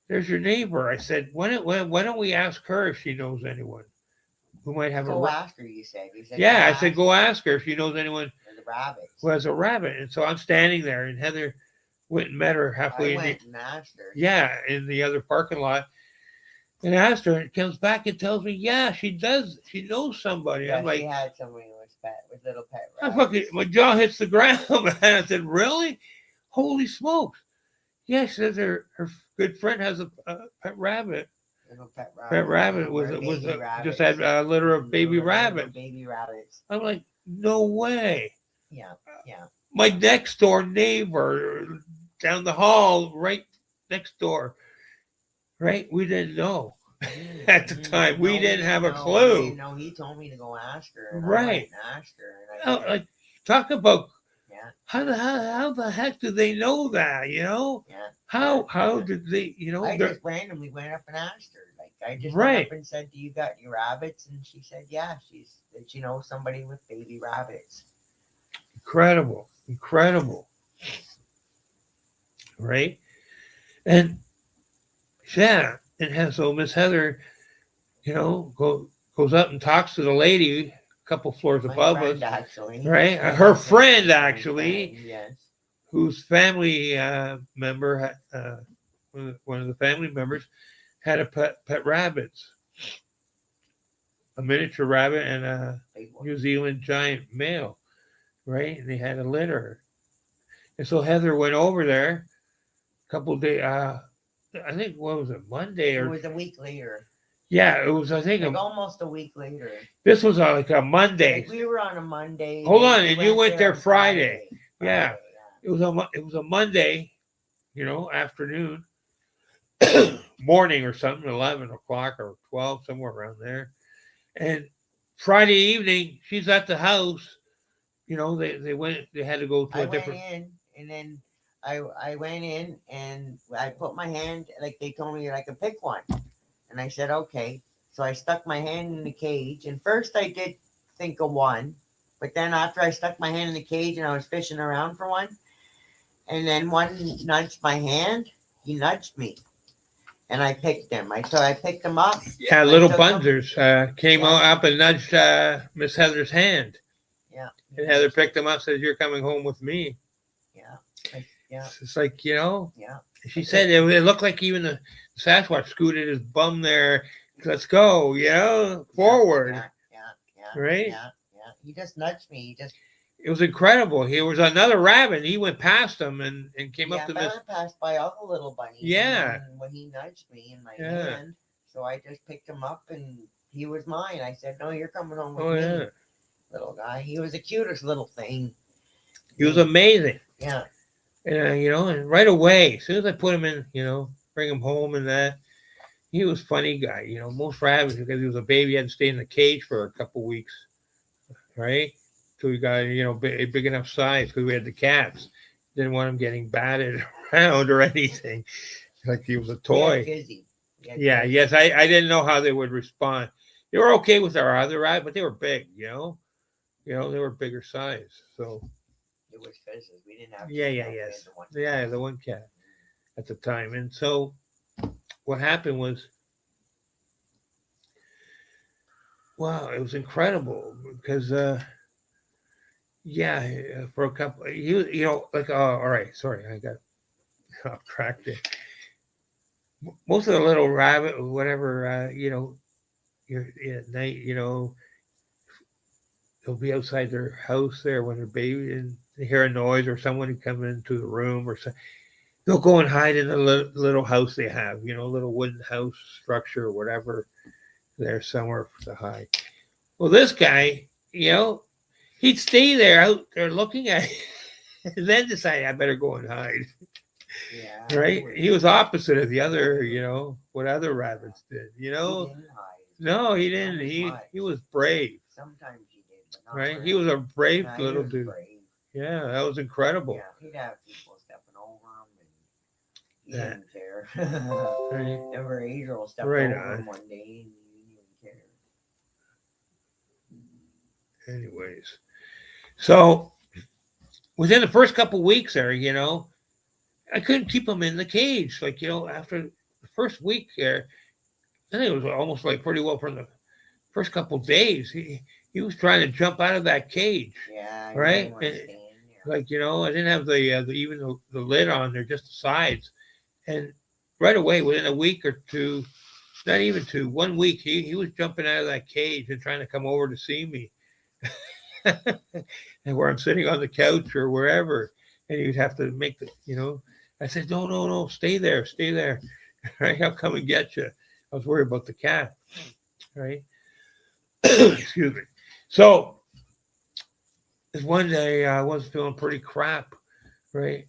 there's your neighbor. I said, why don't we ask her if she knows anyone who might have ask her, you said. Yeah, I said, go ask her if she knows anyone who has a rabbit. And so I'm standing there, and Heather went and met her halfway. I went and asked her. Yeah, in the other parking lot. And I asked her, and comes back and tells me, yeah, she does. She knows somebody. Yeah, I'm like, she had somebody with little pet rabbits. My jaw hits the ground. And I said, really? Holy smokes. Yeah, she says her good friend has a pet rabbit. Pet rabbit just had a litter of baby rabbits. Baby rabbits. I'm like, no way. Yeah. My next door neighbor down the hall, right next door. Right? We didn't know at the time. We didn't have a know. clue. We didn't know. He told me to go ask her, and I Right. went and asked her, and I did. Like, talk about Yeah, how the heck did they know that? You know, yeah. how did they? You know, I they're just randomly went up and asked her. Like, I just Right. went up and said, "Do you got any rabbits?" And she said, "Yeah." That she knows somebody with baby rabbits. incredible, incredible, right? And yeah, and so Miss Heather, you know, goes up and talks to the lady a couple floors My above friend, us, actually. right? My Her husband's friend, friend, actually, yes. whose family member, one of the family members, had a pet rabbits, a miniature rabbit and a Big one. New Zealand giant male, right? And they had a litter. And so Heather went over there a couple of days. I think what was it, Monday It or was a week later. yeah, it was. I think Like almost a week later. this was like a Monday. Like we were on a Monday. Hold then on, we and you went there on Friday. Yeah. Friday, It was a Monday, you know, afternoon, morning or something, 11 o'clock or 12, somewhere around there. And Friday evening, she's at the house. You know, they had to go to I a different. went in, and then I went in, and I put my hand, like they told me I could pick one. And I said, okay. So I stuck my hand in the cage. And first I did think of one. But then after I stuck my hand in the cage and I was fishing around for one, and then one nudged my hand, he nudged me. And I picked him. So I picked him up. Yeah, Little Bunzers came Yeah. up and nudged Miss Heather's hand. Yeah. And Heather picked him up, says, "You're coming home with me." Yeah. Yeah. It's like, you know, Yeah. she said it looked like even the Sasquatch scooted his bum there. Let's go, you know, forward. Yeah. Right? Yeah. He just nudged me. It was incredible. He was another rabbit. He went past him and came up to Miss. Miss. I passed by all the little bunnies. Yeah. And when he nudged me in my Yeah. hand, so I just picked him up and he was mine. I said, "No, you're coming home with Oh me, yeah, little guy." He was the cutest little thing. he was amazing. Yeah. And you know, and right away, as soon as I put him in, you know, bring him home and that, he was a funny guy. You know, most rabbits, because he was a baby, had to stay in the cage for a couple weeks, right? Till he got, you know, big enough size, because we had the cats. Didn't want him getting batted around or anything, like he was a toy. Yeah, yes, I didn't know how they would respond. They were okay with our other rabbit, but they were big, you know, they were bigger size. So It was fizzes. We didn't have. yes, yeah, the one cat at the time. And so what happened was, wow, it was incredible because for a couple, you know, like, all right, sorry, I got off track there. Most of the little rabbit, whatever, you know, at night, you know, they'll be outside their house there when they're baby and they hear a noise or someone coming into the room or something. They'll go and hide in a little house they have, you know, a little wooden house structure or whatever there somewhere to hide. Well, this guy, you know, he'd stay there out there looking at it and then decide, I better go and hide. Yeah. Right? He was opposite of the other, you know, what other rabbits did, you know? He didn't hide. No, he didn't. He was brave. Sometimes he did, but not Right? very He was a brave much. He little was dude. brave. Yeah, that was incredible. Yeah, he'd have people stepping over him, and he Yeah. didn't care. Right. Never Adriel stepped Right over on. him one day, and he didn't care. Anyways, so within the first couple weeks there, you know, I couldn't keep him in the cage. Like, you know, after the first week there, I think it was almost like pretty well from the first couple days. He was trying to jump out of that cage. Yeah, Right? And, Like, you know, I didn't have even the lid on there, just the sides. And right away, within a week or two, not even 2, 1 week, he was jumping out of that cage and trying to come over to see me. And where I'm sitting on the couch or wherever, and he'd have to make the, you know, I said, no, stay there. Right? I'll come and get you. I was worried about the cat. Right? Excuse me. So this one day I was feeling pretty crap, right?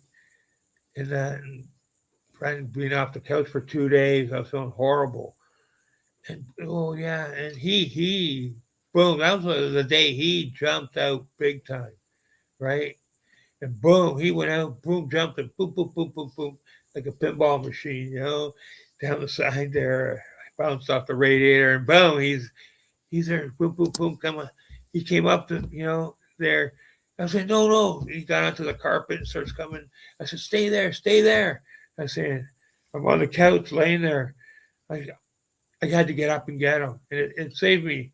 And then friend being off the couch for 2 days, I was feeling horrible. And oh yeah, and he boom, that was the day he jumped out big time, right? And boom, he went out, boom, jumped and boom, boom, boom, boom, boom, like a pinball machine, down the side there. I bounced off the radiator and boom, he's there, boom, boom, boom, come on. He came up to, there. I said, no. He got onto the carpet and starts coming. I said, stay there. I said, I'm on the couch laying there. I had to get up and get him. And it saved me.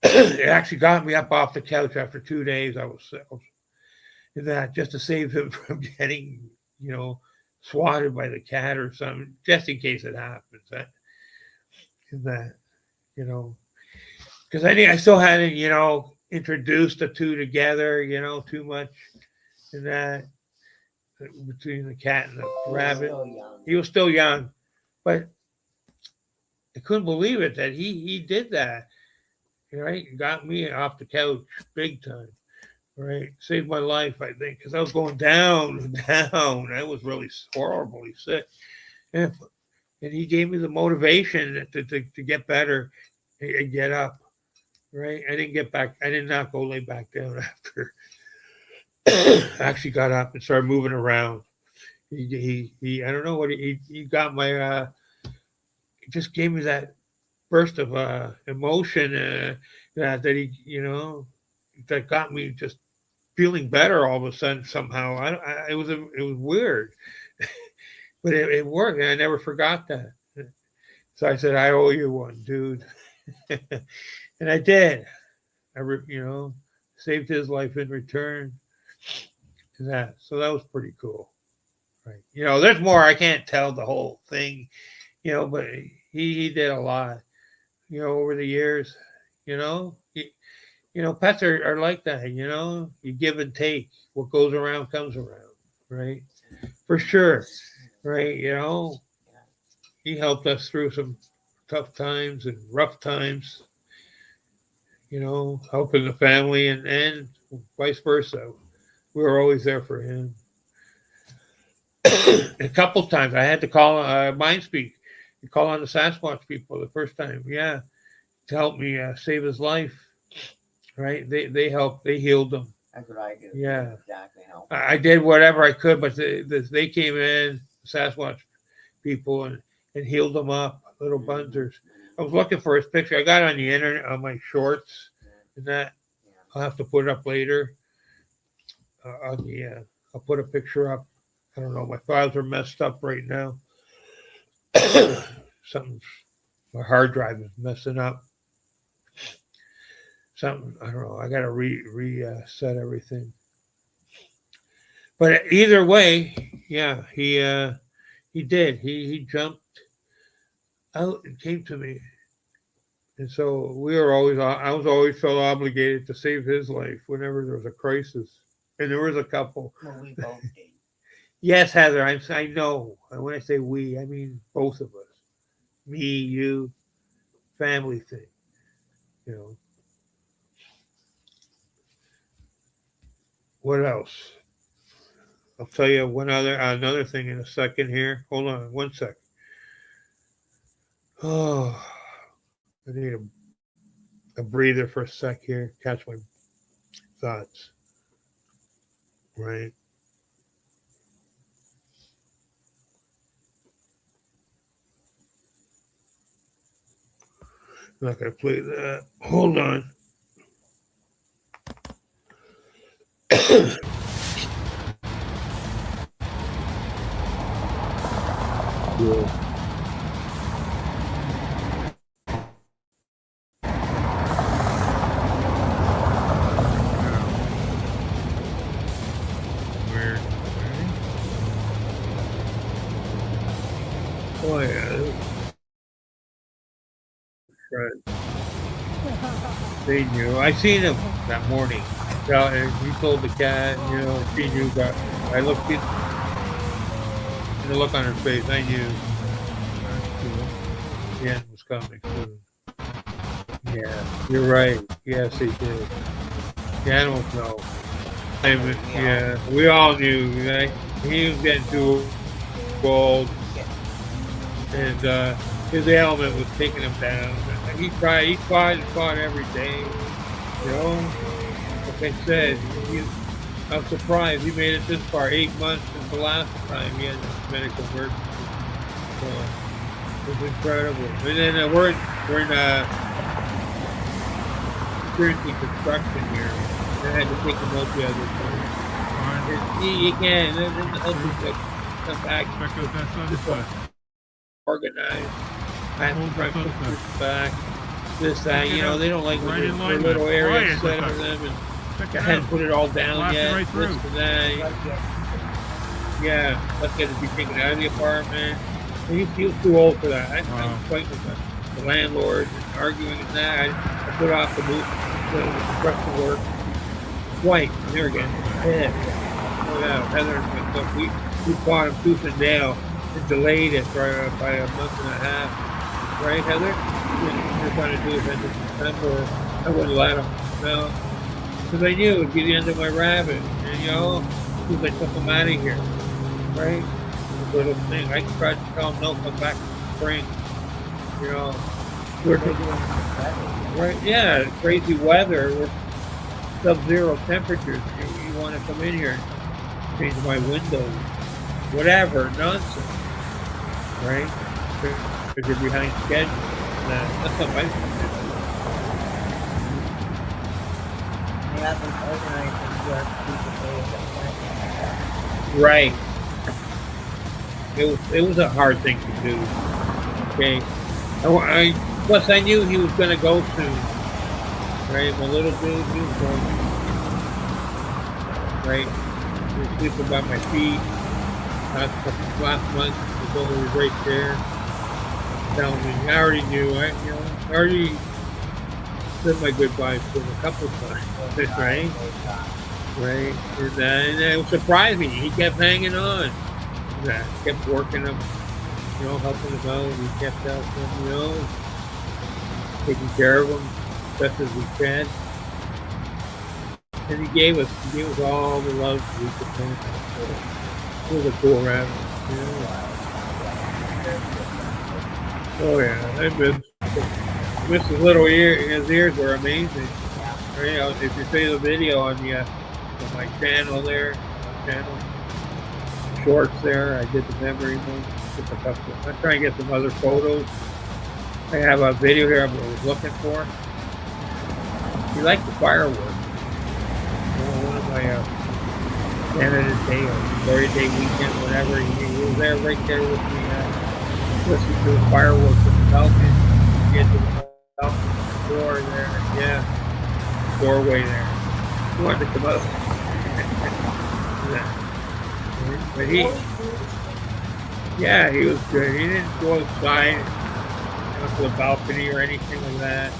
It actually got me up off the couch after 2 days. I was sick. That just to save him from getting, swatted by the cat or something, just in case it happens. Because I still hadn't, introduced the two together, too much, and that between the cat and the rabbit. He was still young, but I couldn't believe it that he did that. Right, got me off the couch big time. Right, saved my life, I think, because I was going down. I was really horribly sick, and he gave me the motivation to get better and get up. Right, I did not go lay back down after. I actually got up and started moving around. He I don't know what he got my. He just gave me that burst of emotion that he that got me just feeling better all of a sudden somehow. It was weird, but it worked, and I never forgot that. So I said, I owe you one, dude. And I did. Saved his life in return to that. So that was pretty cool. Right. There's more. I can't tell the whole thing, but he did a lot, over the years, pets are like that, you give and take. What goes around comes around, right? For sure. Right. He helped us through some tough times and rough times, helping the family and vice versa. We were always there for him. A couple times I had to call Mindspeak. You call on the Sasquatch people the first time, to help me save his life. Right? They helped. They healed him. That's what I do. Yeah. Exactly. No. I did whatever I could, but they came in, Sasquatch people, and healed them up, Lil Bunzers. I was looking for his picture. I got it on the internet on my shorts, and that I'll have to put it up later. I'll put a picture up. I don't know. My files are messed up right now. My hard drive is messing up. Something, I don't know. I got to reset everything. But either way, he did. He jumped out and came to me. And so I was always felt obligated to save his life whenever there was a crisis. And there was a couple. Well, we both did. Yes, Heather, I know. And when I say we, I mean both of us. Me, you, family thing. What else? I'll tell you another thing in a second here. Hold on 1 second. Oh, I need a breather for a sec here. Catch my thoughts. Right. I'm not going to play that. Hold on. Yeah. Oh yeah. Right. They knew. I seen him that morning. And he told the cat, she knew that. I looked in the look on her face. I knew the end was coming soon. Yeah, you're right. Yes, they did. The animals know. Yeah, we all knew, right? He was getting too old, and his ailment was taking him down. He fought every day. You know, like I said, I'm surprised he made it this far. 8 months since the last time he had a medical emergency. So it's incredible. And then we're in seriously construction here. I had to take him out the other time. You can't. There's nothing that come back. Organized. I have to try to push this back. This, that, you know, they don't like when there's little areas set for them, and I hadn't put it all down yet. Right this and that. Yeah, let's get it be taken out of the apartment. He was too old for that. I was fighting with the landlord and arguing and that. I put off the construction work twice. And there again. Yeah. Oh yeah, Heather and myself, we fought him tooth and nail and delayed it by a month and a half. Right, Heather? We're trying to do it in December. I wouldn't let him. No. Because I knew it would be the end of my rabbit. And you know, because I took him out of here. Right? Little thing. I tried to tell him no, come back in the spring. You know. Right? Yeah, crazy weather. We're sub-zero temperatures. You want to come in here and change my windows. Whatever. Nonsense. Right? Because you're behind schedule. That's not my fault. Right. It was a hard thing to do. Okay. Plus I knew he was going to go soon. Right. My little dude, he was going. Right. He was sleeping by my feet. Last month, the builder was right there. Telling me, I already knew. I already said my goodbyes to him a couple of times. Right. Right. And it surprised me. He kept hanging on. Kept working him, you know, helping him out. We kept helping him, you know, taking care of him as best as we can. And he gave us all the love we could think of. It was a cool rabbit, you know. Oh yeah, I miss his little ears. His ears were amazing. You know, if you see the video on my channel there, shorts there, I did the memory one. I'm trying to get some other photos. I have a video here I was looking for. He liked the fireworks. One of my Canada Day or Glory Day weekend, whatever. He was there right there with me, listening to the fireworks in the balcony. Get to the balcony door there, yeah, doorway there. He wanted to come out. But he was good. He didn't go outside to the balcony or anything like that,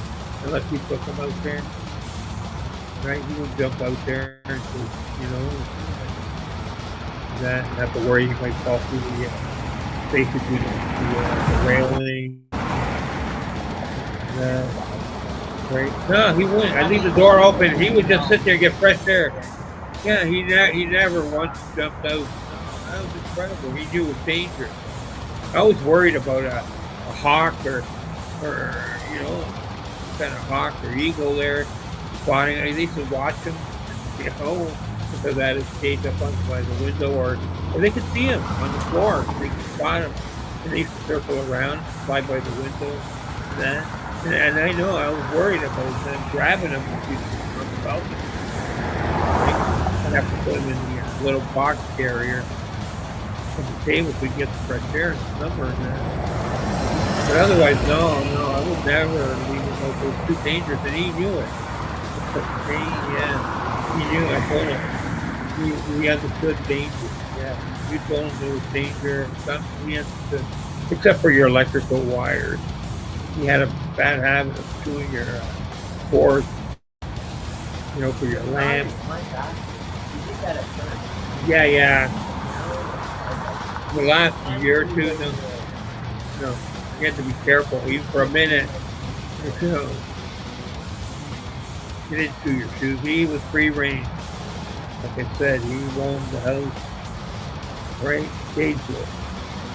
unless we took him out there. Right? He would jump out there and, you know, that have to worry he might fall through the railing. Right? No, he wouldn't. I leave the door open. He would just sit there and get fresh air. Yeah, he never once jumped out. That was incredible. He knew it was dangerous. I was worried about a hawk or you know, kind of hawk or eagle there spotting. I used to watch him, you know, because I had his cage up by the window, or they could see him on the floor. They could spot him, and they used to circle around, fly by the window, and I know I was worried about them grabbing him on the balcony. I'd have to put him in the little box carrier on the table so we get the fresh air in the summer. But otherwise, no, I would never leave him out. It was too dangerous, and he knew it. He knew. I told him. We understood danger. Yeah, you told him there was danger. We understood, except for your electrical wires. He had a bad habit of chewing your cords, you know, for your lamp. Yeah. The last year or two, no, you have to be careful, even for a minute. You know, you didn't chew your shoes. He was free range. Like I said, he owned the house right in Gageville.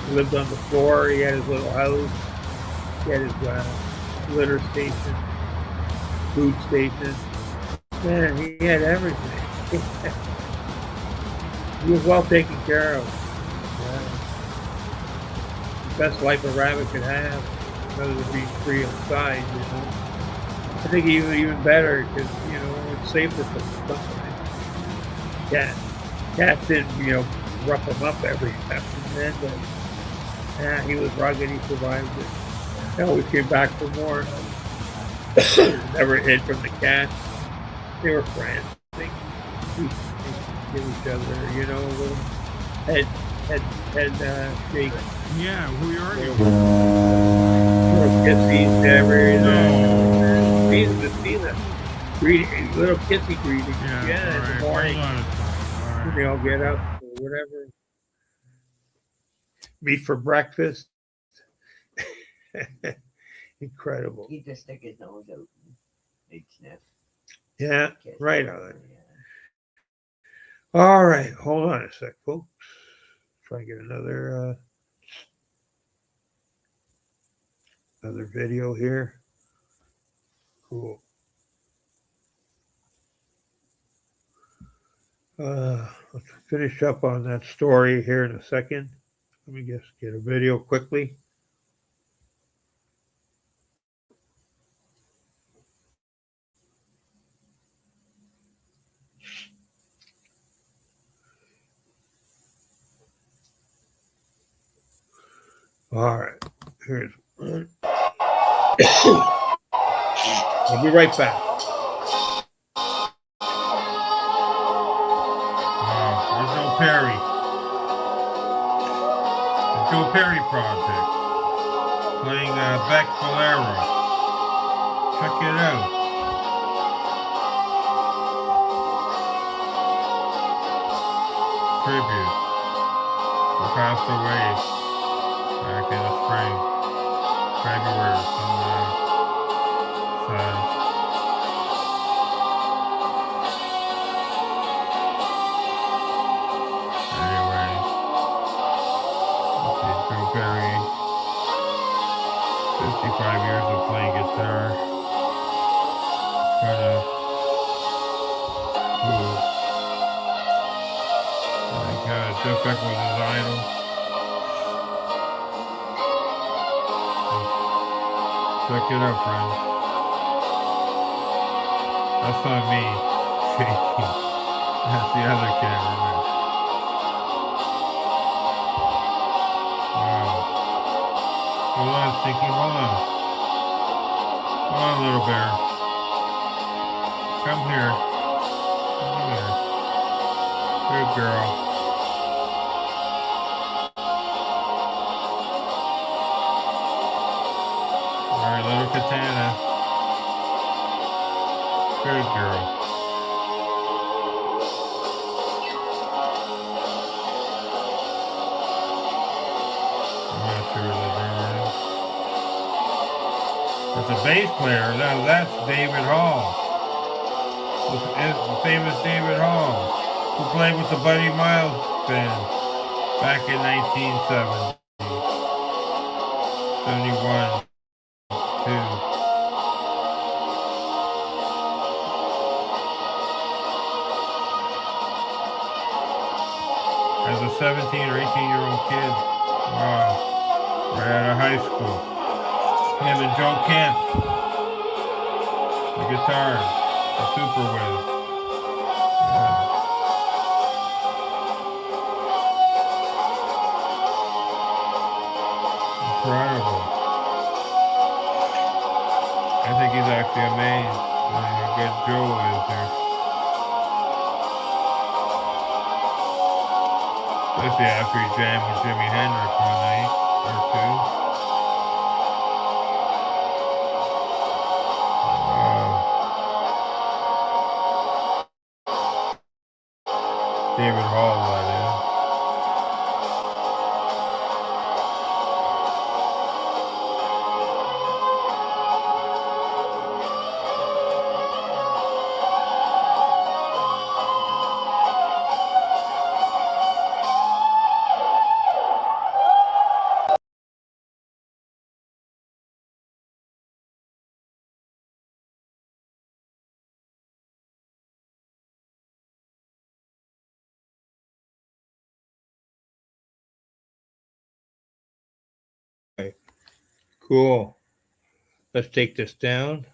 He lived on the floor. He had his little house. He had his litter station, food station. Man, he had everything. He was well taken care of. The best life a rabbit could have, other than being free inside, you know. I think even better because, you know, it's safer for sometimes. Cats didn't, you know, rough him up every now and then, but he was rugged, he survived it. He always came back for more. Never hid from the cats. They were friends. They give each other, you know, a little head shake. Yeah, who are you? Little kissies every see the greeting, little kissy greetings. Yeah, in the morning. They all get up or whatever. Meet for breakfast. Incredible. He just stick his nose out and big sniff. Yeah, Kiss. right on. Yeah. All right, hold on a sec, folks. Try and get another video here. Cool. Let's finish up on that story here in a second. Let me just get a video quickly. All right, here's one. I'll be right back. There's no Perry. The Joe Perry Project. Playing Beck Valero. Check it out. Tribute. Who passed away back in the spring. February. Sad. Anyway. Okay, Joe Perry. 55 years of playing guitar. Kind of cool. Like Jeff Beck was his idol. Check it out, friends. That's not me shaking. That's the other cameraman. Wow. Hold on, Stinky. Hold on. Come on, little bear. Come here. Come here. Good girl. Alright, little Katana. Good girl. I'm not sure who the drummer is. It's a bass player. Now that's David Hall. The famous David Hall, who played with the Buddy Miles band back in 1970. 71. As a 17 or 18-year-old kid, wow, right out of high school. Him and Joe Kent, the guitar, the Super Wiz. Yeah. Incredible. I think he's actually amazed how good Joe is here. Especially after he jammed with Jimi Hendrix one night or two. David Hall, that is. Cool. Let's take this down.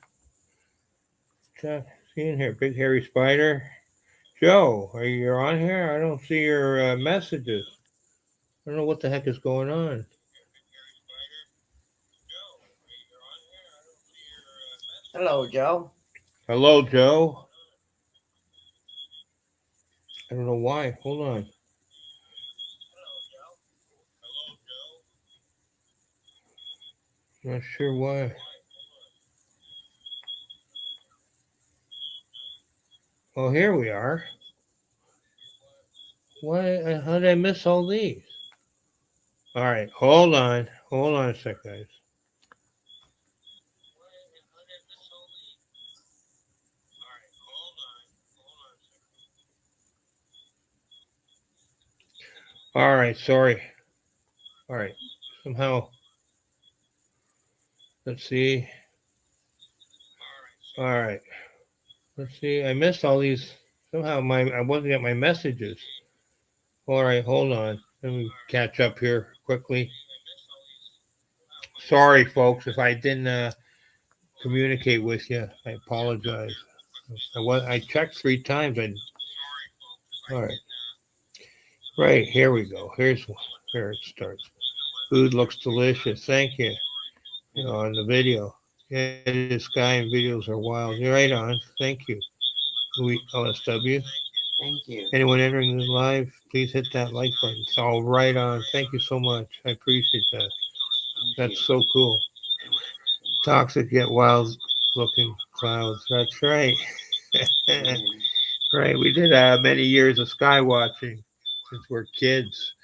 See in here, big hairy spider. Joe, are you on here? I don't see your messages. I don't know what the heck is going on. Hello, Joe. Hello, Joe. I don't know why. Hold on. Not sure why. Oh, here we are. Why? How did I miss all these? All right, hold on. Hold on a sec, guys. All right, sorry. All right, somehow. Let's see. All right. Let's see. I missed all these. Somehow I wasn't getting my messages. All right, hold on. Let me catch up here quickly. Sorry, folks, if I didn't communicate with you. I apologize. I checked 3 times. All right. Right, here we go. Here it starts. Food looks delicious. Thank you. On the video. Yeah, the sky and videos are wild. You're right on. Thank you. LSW. Thank you. Anyone entering this live, please hit that like button. It's all right on. Thank you so much. I appreciate that. That's so cool. Toxic yet wild looking clouds. That's right. Right. We did many years of sky watching since we're kids,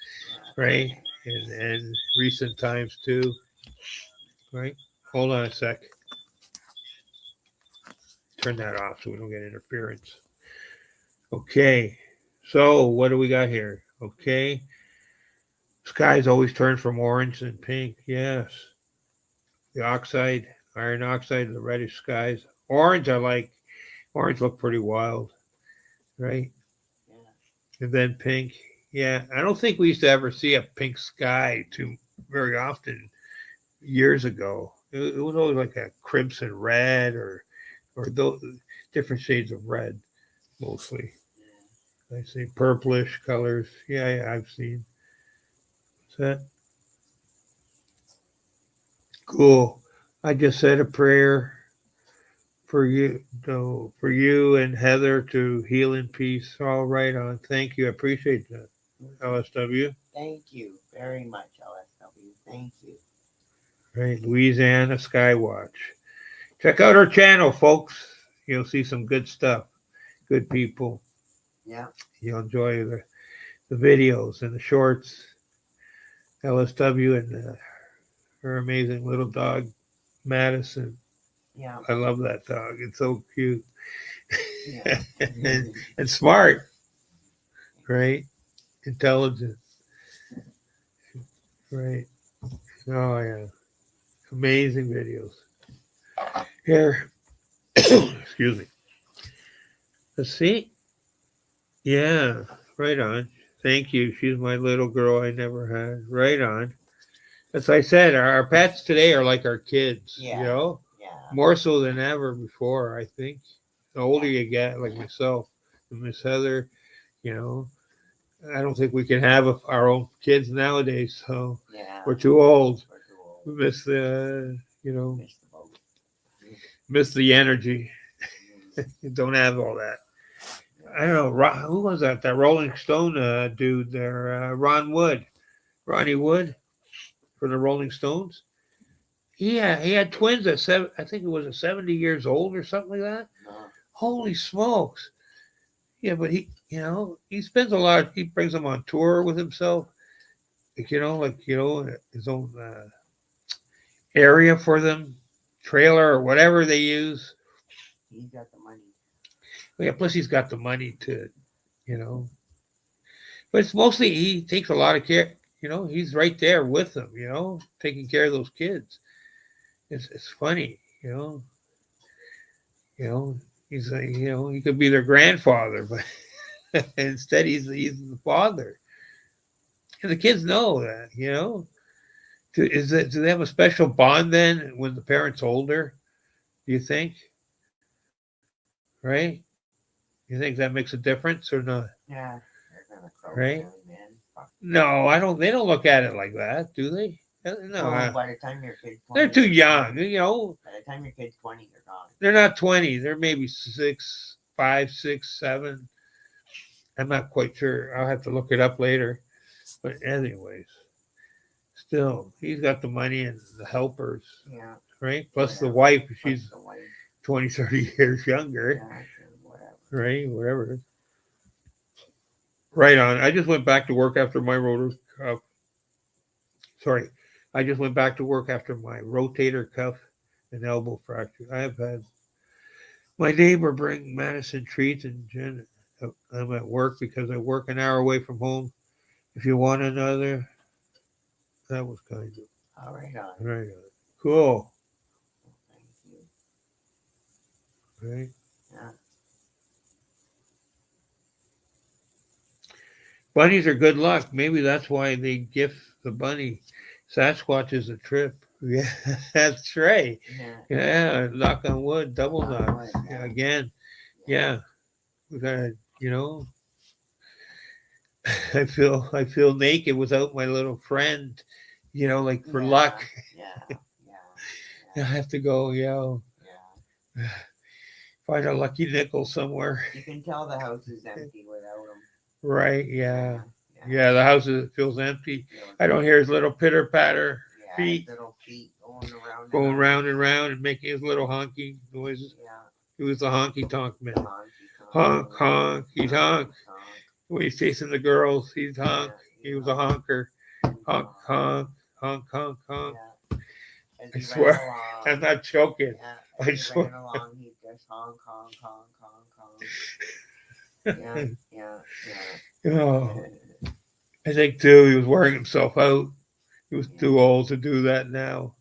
right? And recent times too. Right. Hold on a sec. Turn that off so we don't get interference. Okay. So what do we got here? Okay. Skies always turn from orange and pink. Yes. The oxide, iron oxide, the reddish skies. Orange, I like. Orange look pretty wild, right? Yeah. And then pink. Yeah, I don't think we used to ever see a pink sky too very often years ago. It was always like a crimson red or those different shades of red, mostly. I see purplish colors. Yeah, I've seen. What's that? Cool. I just said a prayer for you, and Heather to heal in peace. All right on. Thank you. I appreciate that. LSW. Thank you very much, LSW. Thank you. Right, Louisiana Skywatch. Check out our channel, folks. You'll see some good stuff. Good people. Yeah. You'll enjoy the videos and the shorts. LSW and her amazing little dog, Madison. Yeah. I love that dog. It's so cute. Yeah. and smart. Right? Intelligent. Right. Oh, yeah. Amazing videos. Here. Excuse me. Let's see. Yeah. Right on. Thank you. She's my little girl I never had. Right on. As I said, our pets today are like our kids. Yeah. You know? Yeah. More so than ever before, I think. The older you get, like myself and Miss Heather, you know, I don't think we can have our own kids nowadays. So Yeah. we're too old. We're too old. We miss the, Miss the boat. miss the energy. You don't have all that. I don't know. Who was that? That Rolling Stone dude there, Ronnie Wood for the Rolling Stones. He had twins at I think it was 70 years old or something like that. Holy smokes! Yeah, but he spends a lot. He brings them on tour with himself. Like, his own area for them, trailer or whatever they use. He's got the money. Yeah, plus he's got the money to, But it's mostly he takes a lot of care. He's right there with them. Taking care of those kids. It's funny. He's he could be their grandfather, but instead he's the father. And the kids know that. Do they have a special bond then when the parent's older? Do you think? Right? You think that makes a difference or not? Yeah, they're gonna croak Right? soon, man. Fuck. No, I don't. They don't look at it like that, do they? No, Well, by the time your kid's 20, they're too you're young. gone. You know, By the time your kid's 20, you're gone. they're not 20. They're maybe 6, 5, 6, 7. I'm not quite sure. I'll have to look it up later. But anyways, still, he's got the money and the helpers, Yeah. right? Plus the Whatever. wife, Plus she's the wife. 20, 30 years younger, Yeah, sure, whatever. right? Whatever. Right on. I just went back to work after my sorry. I just went back to work after my rotator cuff and elbow fracture. I have had my neighbor bring Madison treats, and Jen, I'm at work because I work an hour away from home. If you want another, that was kind of All right, on. right on. Cool, Thank you. right? Yeah. Bunnies are good luck. Maybe that's why they gift the bunny. Sasquatch is a trip. Yeah, that's right. Yeah. Yeah, knock on wood, double Knock on knock. wood, Yeah, yeah. again, yeah. We gotta, I feel naked without my little friend, like for Yeah, luck. Yeah. I have to go, Yeah. find a lucky nickel somewhere. You can tell the house is empty without him. Right, yeah. Yeah, the house feels empty. I don't hear his little pitter patter Yeah, feet little feet going going round and round and making his little honky noises. Yeah. He was the honky tonk man. Honky Honk, honk, he's honk. When he's chasing the girls, he's honk. He was a honker. Honk, honk, honk, honk, honk. Yeah. I swear, I'm not joking. Yeah, I as he swear. ran along, he just honk, honk, honk, honk, honk. Yeah. Oh, I think too, he was wearing himself out. He was too old to do that now,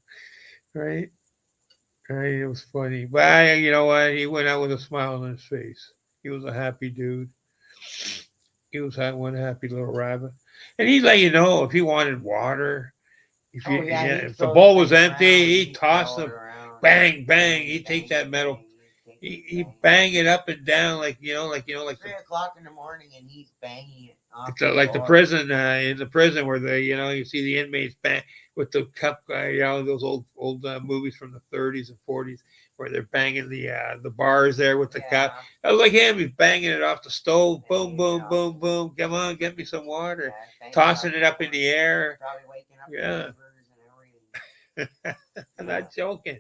right? Right, it was funny. But you know what? He went out with a smile on his face. He was a happy dude. He was one happy little rabbit. And he'd let you know if he wanted water. If the bowl was empty, he'd toss them. Bang, bang. He'd take that metal. He'd bang it up and down like 3 o'clock in the morning, and he's banging it. It's like the prison, in the prison where you see the inmates bang with the cup, those old movies from the 30s and 40s where they're banging the bars there with the cup. I was like him, he's banging it off the stove, boom, boom, boom, boom. Come on, get me some water. Tossing it up in the air. Probably waking up Yeah. and everything. I'm not joking.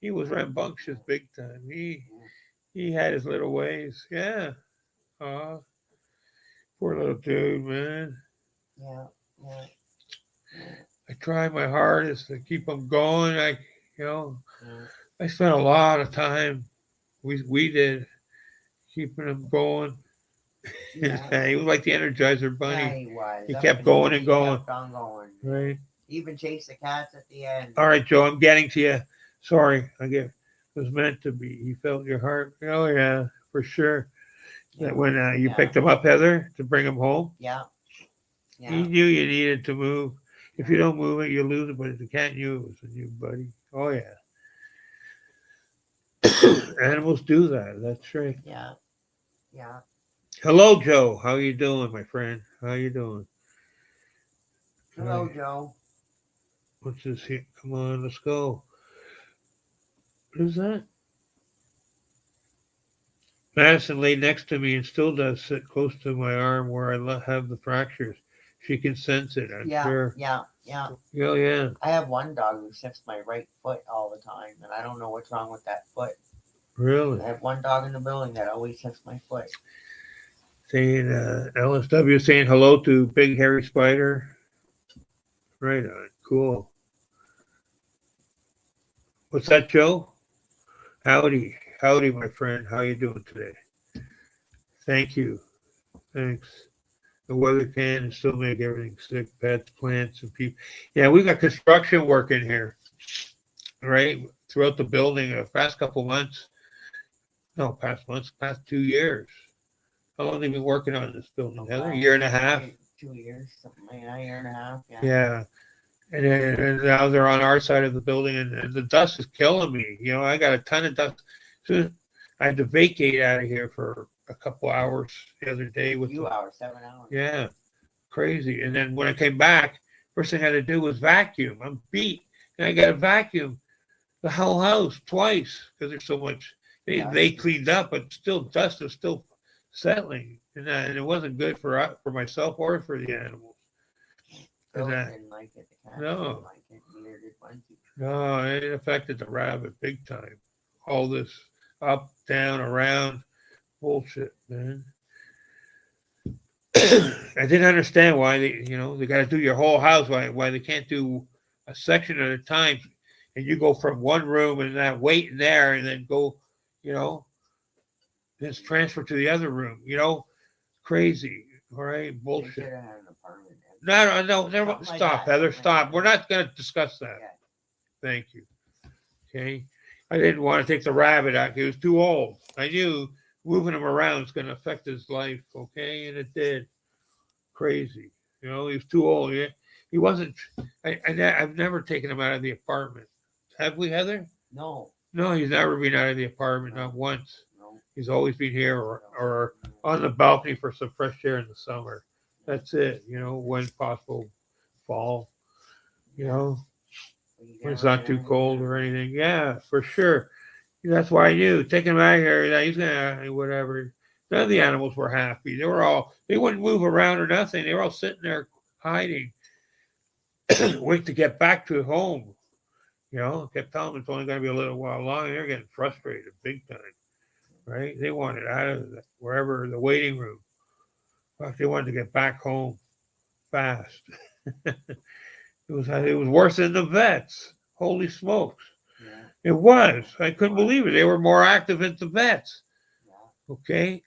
He was rambunctious big time. He had his little ways. Yeah. Aw. Poor little dude, man. Yeah. I try my hardest to keep him going. I spent a lot of time. We did keeping him going. Yeah. He was like the Energizer Bunny. Yeah, he was. He Up kept and going he and going. kept on going. Right. He even chased the cats at the end. All right, Joe. I'm getting to you. Sorry. It was meant to be. He felt your heart. Oh yeah, for sure. Yeah. That when you picked him up, Heather, to bring him home. Yeah. He knew you needed to move. If you don't move it, you lose it. But if you can't use it, you buddy. Oh yeah. Animals do that. That's right. Yeah. Hello, Joe. How you doing, my friend? How you doing? Hello, Joe. What's this here? Come on, let's go. What is that? Madison laid next to me and still does sit close to my arm where I have the fractures. She can sense it, I'm sure. Yeah. Oh, yeah. I have one dog who sniffs my right foot all the time, and I don't know what's wrong with that foot. Really? I have one dog in the building that always sniffs my foot. Saying, LSW saying hello to Big Hairy Spider. Right on. Cool. What's that, Joe? Howdy, my friend. How you doing today? Thank you. Thanks. The weather can still make everything sick. Pets, plants, and people. Yeah, we got construction work in here, right? Throughout the building the past couple months. No, past 2 years. How long have you been working on this building, Heather? A year and a half? 2 years, something like that, a year and a half. Yeah. And now they're on our side of the building, and the dust is killing me. You know, I got a ton of dust. So I had to vacate out of here for a couple hours the other day A with few the, hours, 7 hours. yeah, crazy. And then when I came back, first thing I had to do was vacuum. I'm beat, and I got to vacuum the whole house twice because there's so much. They cleaned up, but still dust is still settling, and it wasn't good for myself or for the animals. Girls that- didn't like it. The cats No. didn't like it. Neither did Bunty. No, it affected the rabbit big time. All this up, down, around bullshit, man. I didn't understand why they got to do your whole house. Why they can't do a section at a time, and you go from one room and that wait in there, and then go, you know, just transfer to the other room. You know, crazy. All right, They bullshit. should have had an apartment. No. Something like Stop, that, Heather. something Stop. like We're that. not going to discuss that. Yeah. Thank you. Okay. I didn't want to take the rabbit out. He was too old. I knew moving him around was going to affect his life. Okay. And it did. Crazy. You know, he was too old. He wasn't. I've never taken him out of the apartment. Have we, Heather? No. No, he's never been out of the apartment, not once. No. He's always been here or on the balcony for some fresh air in the summer. That's it. You know, when possible, fall. You know, when it's not too cold or anything. Yeah, for sure. That's why I knew taking him out of here, he's gonna whatever. None of the animals were happy. They wouldn't move around or nothing. They were all sitting there hiding, wait to get back to home. You know, kept telling them it's only going to be a little while longer. They're getting frustrated big time, right? They wanted out of wherever the waiting room. They wanted to get back home fast. It was worse than the vets. Holy smokes. Yeah. It was. I couldn't believe it. They were more active than the vets. Yeah. Okay.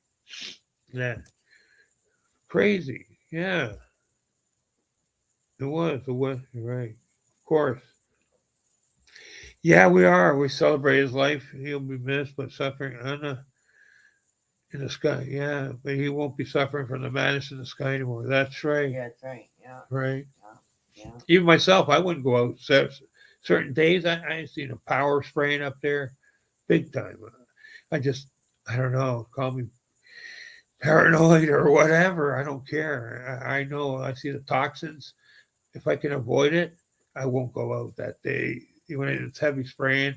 Yeah. Crazy. Yeah. It was. You're right. Of course. Yeah, we are. We celebrate his life. He'll be missed, but suffering in the sky. Yeah, but he won't be suffering from the madness in the sky anymore. That's right. Yeah, that's right. Yeah. Right. Yeah. Even myself, I wouldn't go out certain days. I seen a power spraying up there, big time. I don't know. Call me paranoid or whatever. I don't care. I know. I see the toxins. If I can avoid it, I won't go out that day. When it's heavy spraying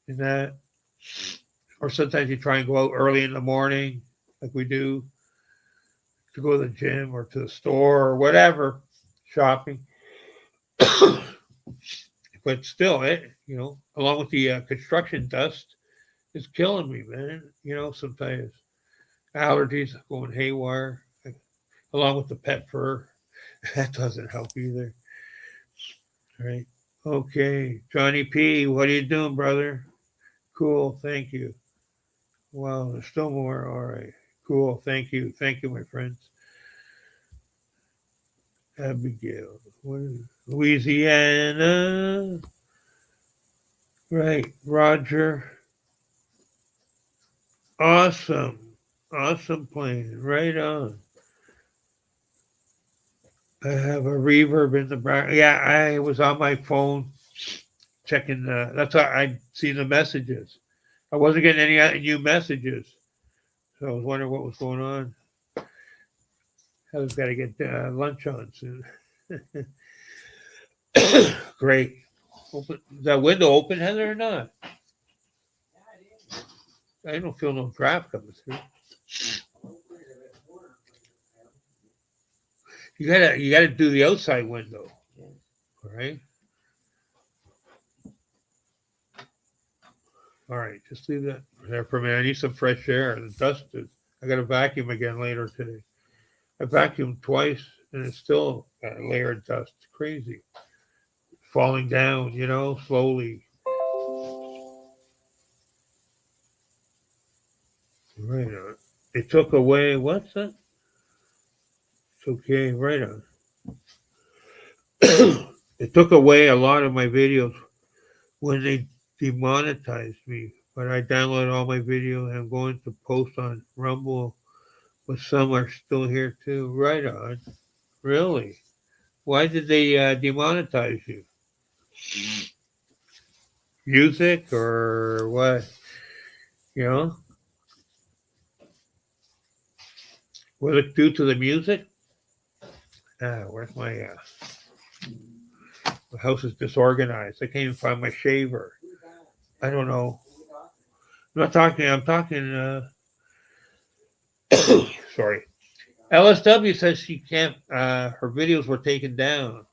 and that, or sometimes you try and go out early in the morning, like we do, to go to the gym or to the store or whatever, shopping. But still, along with the construction dust, is killing me, man. You know, sometimes allergies going haywire, along with the pet fur. That doesn't help either. Right. Okay. Johnny P, what are you doing, brother? Cool. Thank you. Wow, there's still more. All right. Cool. Thank you. Thank you, my friends. Abigail. Louisiana. Right. Roger. Awesome. Awesome plan. Right on. I have a reverb in the back. Yeah, I was on my phone checking. That's how I see the messages. I wasn't getting any new messages, so I was wondering what was going on. I was got to get lunch on soon. Great. Is that window open, Heather, or not? I don't feel no draft coming through. You gotta do the outside window. All right. All right, just leave that there for a minute. I need some fresh air. The dust is. I got to vacuum again later today. I vacuumed twice, and it's still got a layer of dust. It's crazy. Falling down, slowly. Right on. It took away, what's that? It's okay, right on. It took away a lot of my videos when they demonetized me, but I downloaded all my videos and I'm going to post on Rumble, but some are still here too. Right on. Really? Why did they demonetize you? Music or what? You know, was it due to the music? Where's my house is disorganized. I can't even find my shaver. I don't know. I'm not talking. I'm talking. Sorry. LSW says she can't. Her videos were taken down,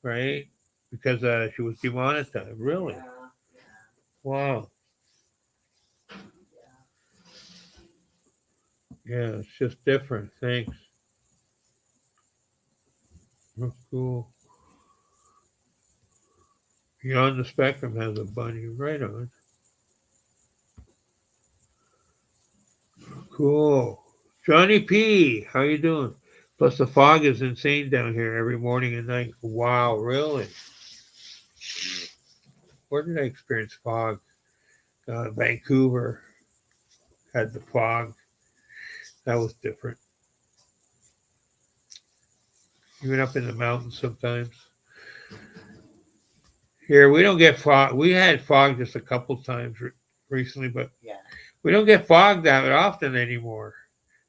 right? Because she was demonetized. Really? Wow. Yeah, it's just different. Thanks. That's cool. Beyond the Spectrum has a bunny. Right on. Cool. Johnny P, how you doing? Plus the fog is insane down here every morning and night. Wow, really? Where did I experience fog? Vancouver had the fog. That was different. Even up in the mountains sometimes. Here we don't get fog. We had fog just a couple times recently, but Yeah. we don't get fog that often anymore.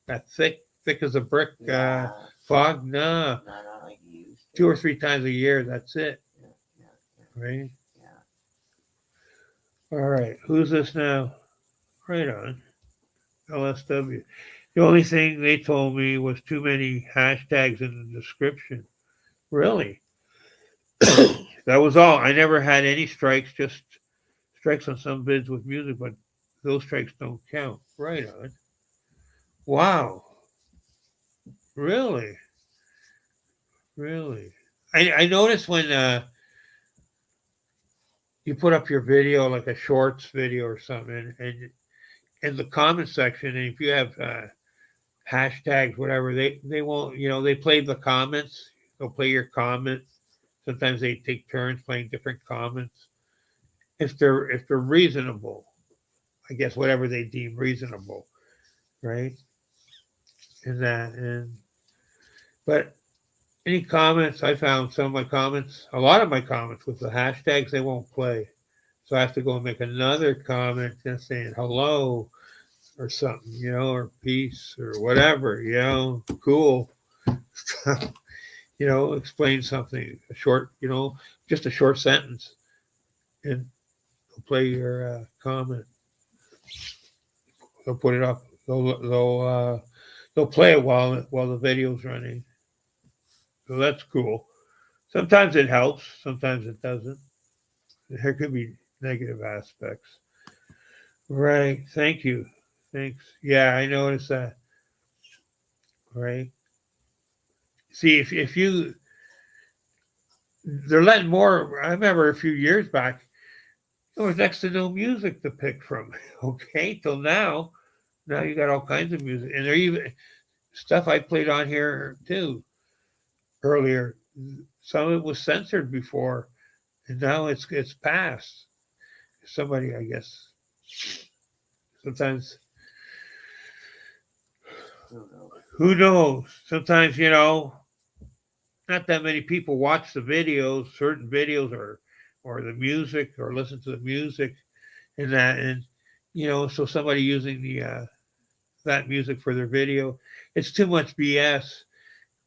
That thick as a brick Yeah. fog. Nah, Not like you used to. 2 or 3 times a year. That's it, Yeah. right? Yeah. All right. Who's this now? Right on. LSW. The only thing they told me was too many hashtags in the description. Really? That was all. I never had any strikes, just strikes on some vids with music, but those strikes don't count. Right on. Wow. Really? Really? I noticed when you put up your video, like a shorts video or something, and in the comment section, and if you have hashtags, whatever, they won't, they play the comments. They'll play your comment. Sometimes they take turns playing different comments. If they're reasonable, I guess whatever they deem reasonable, right? But any comments, I found some of my comments, a lot of my comments with the hashtags, they won't play. So I have to go and make another comment just saying hello or something, or peace or whatever, cool. Explain something, a short, just a short sentence, and they'll play your comment. They'll put it up. They'll play it while the video's running. So that's cool. Sometimes it helps. Sometimes it doesn't. There could be negative aspects. Right. Thank you. Thanks. Yeah, I noticed that. Right. See, if you, they're letting more. I remember a few years back, there was next to no music to pick from. Okay, till now you got all kinds of music, and there even stuff I played on here too earlier. Some of it was censored before, and now it's passed. Somebody, I guess, sometimes. Who knows? Sometimes, not that many people watch the videos, certain videos, or the music, or listen to the music, and so somebody using the that music for their video, it's too much BS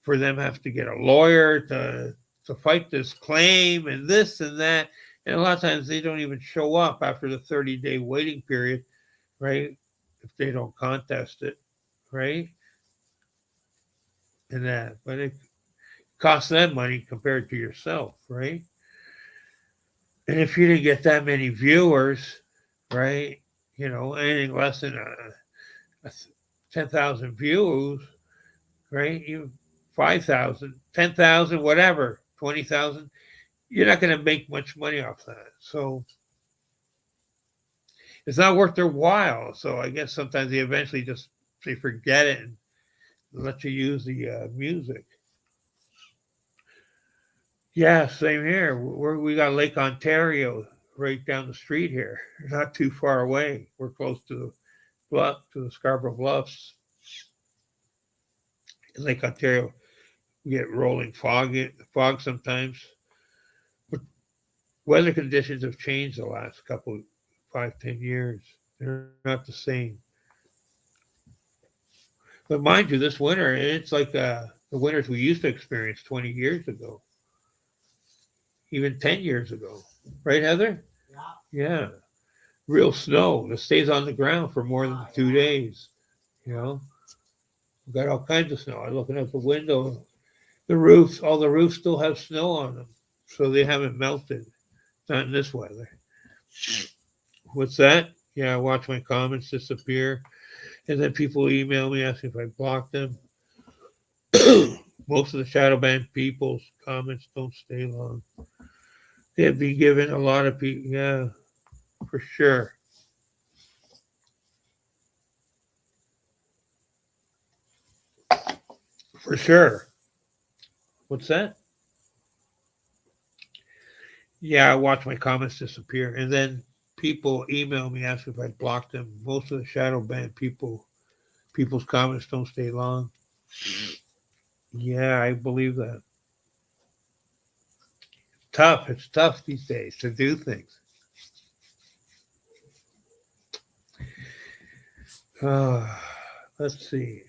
for them to have to get a lawyer to fight this claim and this and that, and a lot of times they don't even show up after the 30-day waiting period, right? If they don't contest it, right? And that, but it costs them money compared to yourself, right? And if you didn't get that many viewers, right, anything less than 10,000 views, right, 5,000, 10,000, whatever, 20,000, you're not going to make much money off that. So it's not worth their while. So I guess sometimes they eventually just say forget it and let you use the music. Yeah, same here. We got Lake Ontario right down the street here, not too far away. We're close to the Scarborough Bluffs in Lake Ontario. We get rolling fog sometimes. But weather conditions have changed the last couple, 5, 10 years. They're not the same. But mind you, this winter, it's like the winters we used to experience 20 years ago, even 10 years ago. Right, Heather? Yeah. Real snow that stays on the ground for more than 2 days. You know, we've got all kinds of snow. I'm looking out the window. The roofs, all the roofs still have snow on them. So they haven't melted. Not in this weather. What's that? Yeah, I watch my comments disappear. And then people email me asking if I blocked them. Most of the shadow banned people's comments don't stay long. They've been given a lot of people, yeah, for sure. For sure. What's that? Yeah, I watch my comments disappear. And then people email me asking if I blocked them. Most of the shadow banned people's comments don't stay long. Yeah, I believe that. Tough. It's tough these days to do things. Let's see.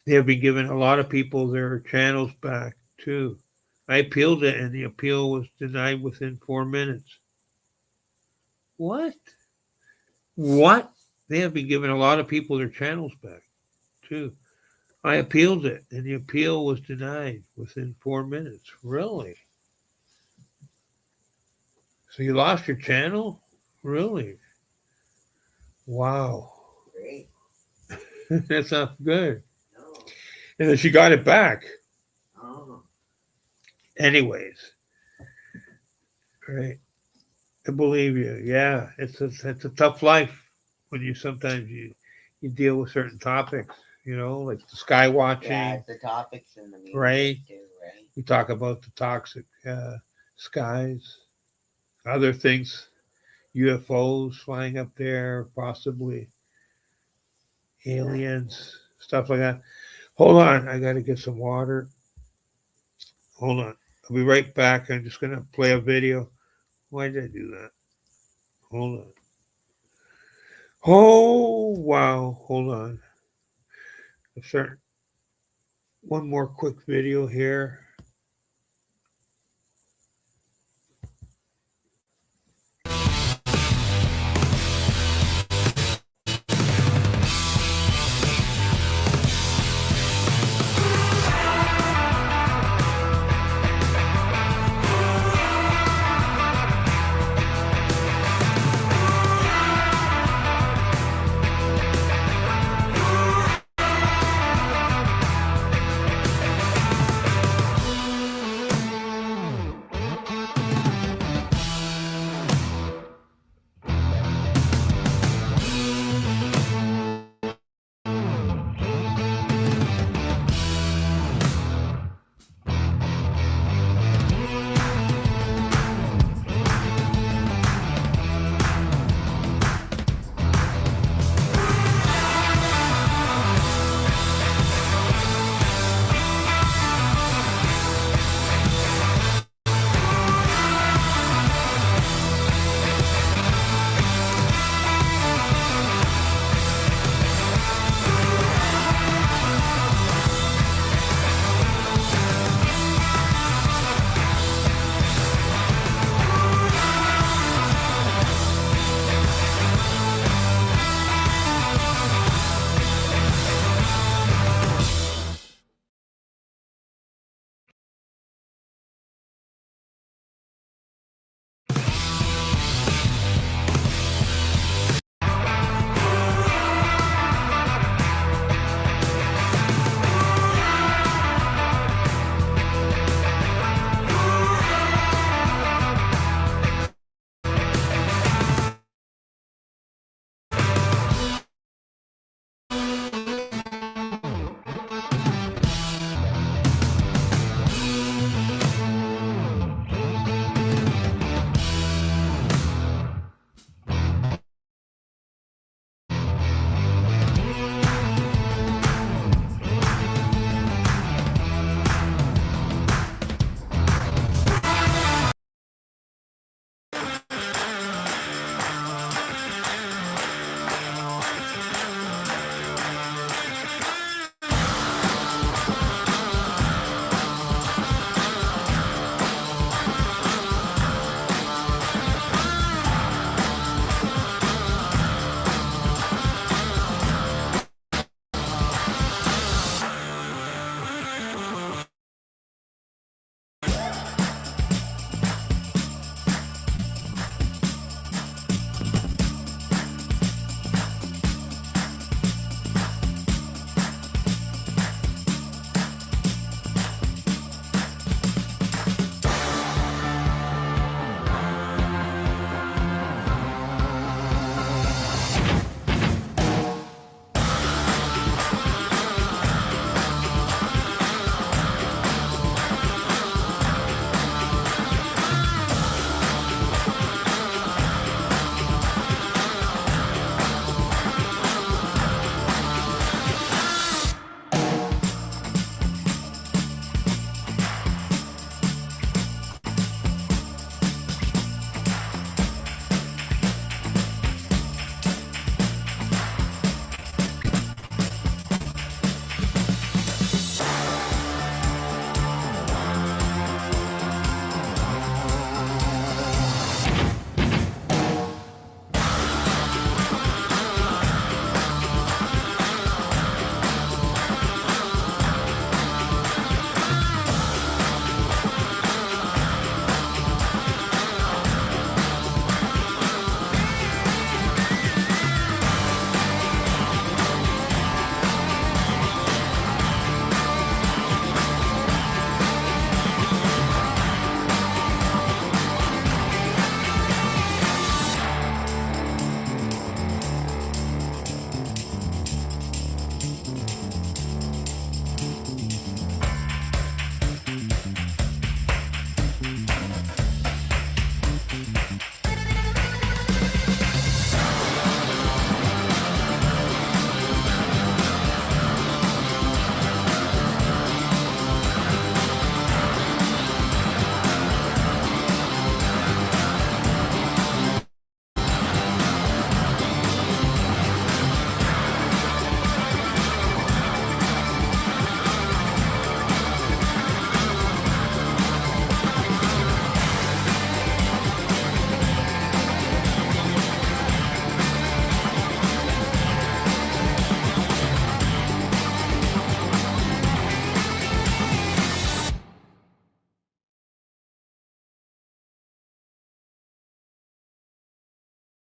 They have been giving a lot of people their channels back too. I appealed it and the appeal was denied within 4 minutes. What? What? They have been giving a lot of people their channels back too. I appealed it and the appeal was denied within 4 minutes. Really? So you lost your channel? Really? Wow. Great. That's not good. No. And then she got it back. Oh. Anyways. Right. I believe you. Yeah. It's a tough life when you sometimes you deal with certain topics, you know, like the sky watching. Yeah, it's the topics in the media Right. too, right? We talk about the toxic skies, other things, UFOs flying up there, possibly aliens, stuff like that. Hold on, I got to get some water. Hold on. I'll be right back. I'm just going to play a video. Why did I do that? Hold on. Oh, wow. Hold on. I'll start one more quick video here.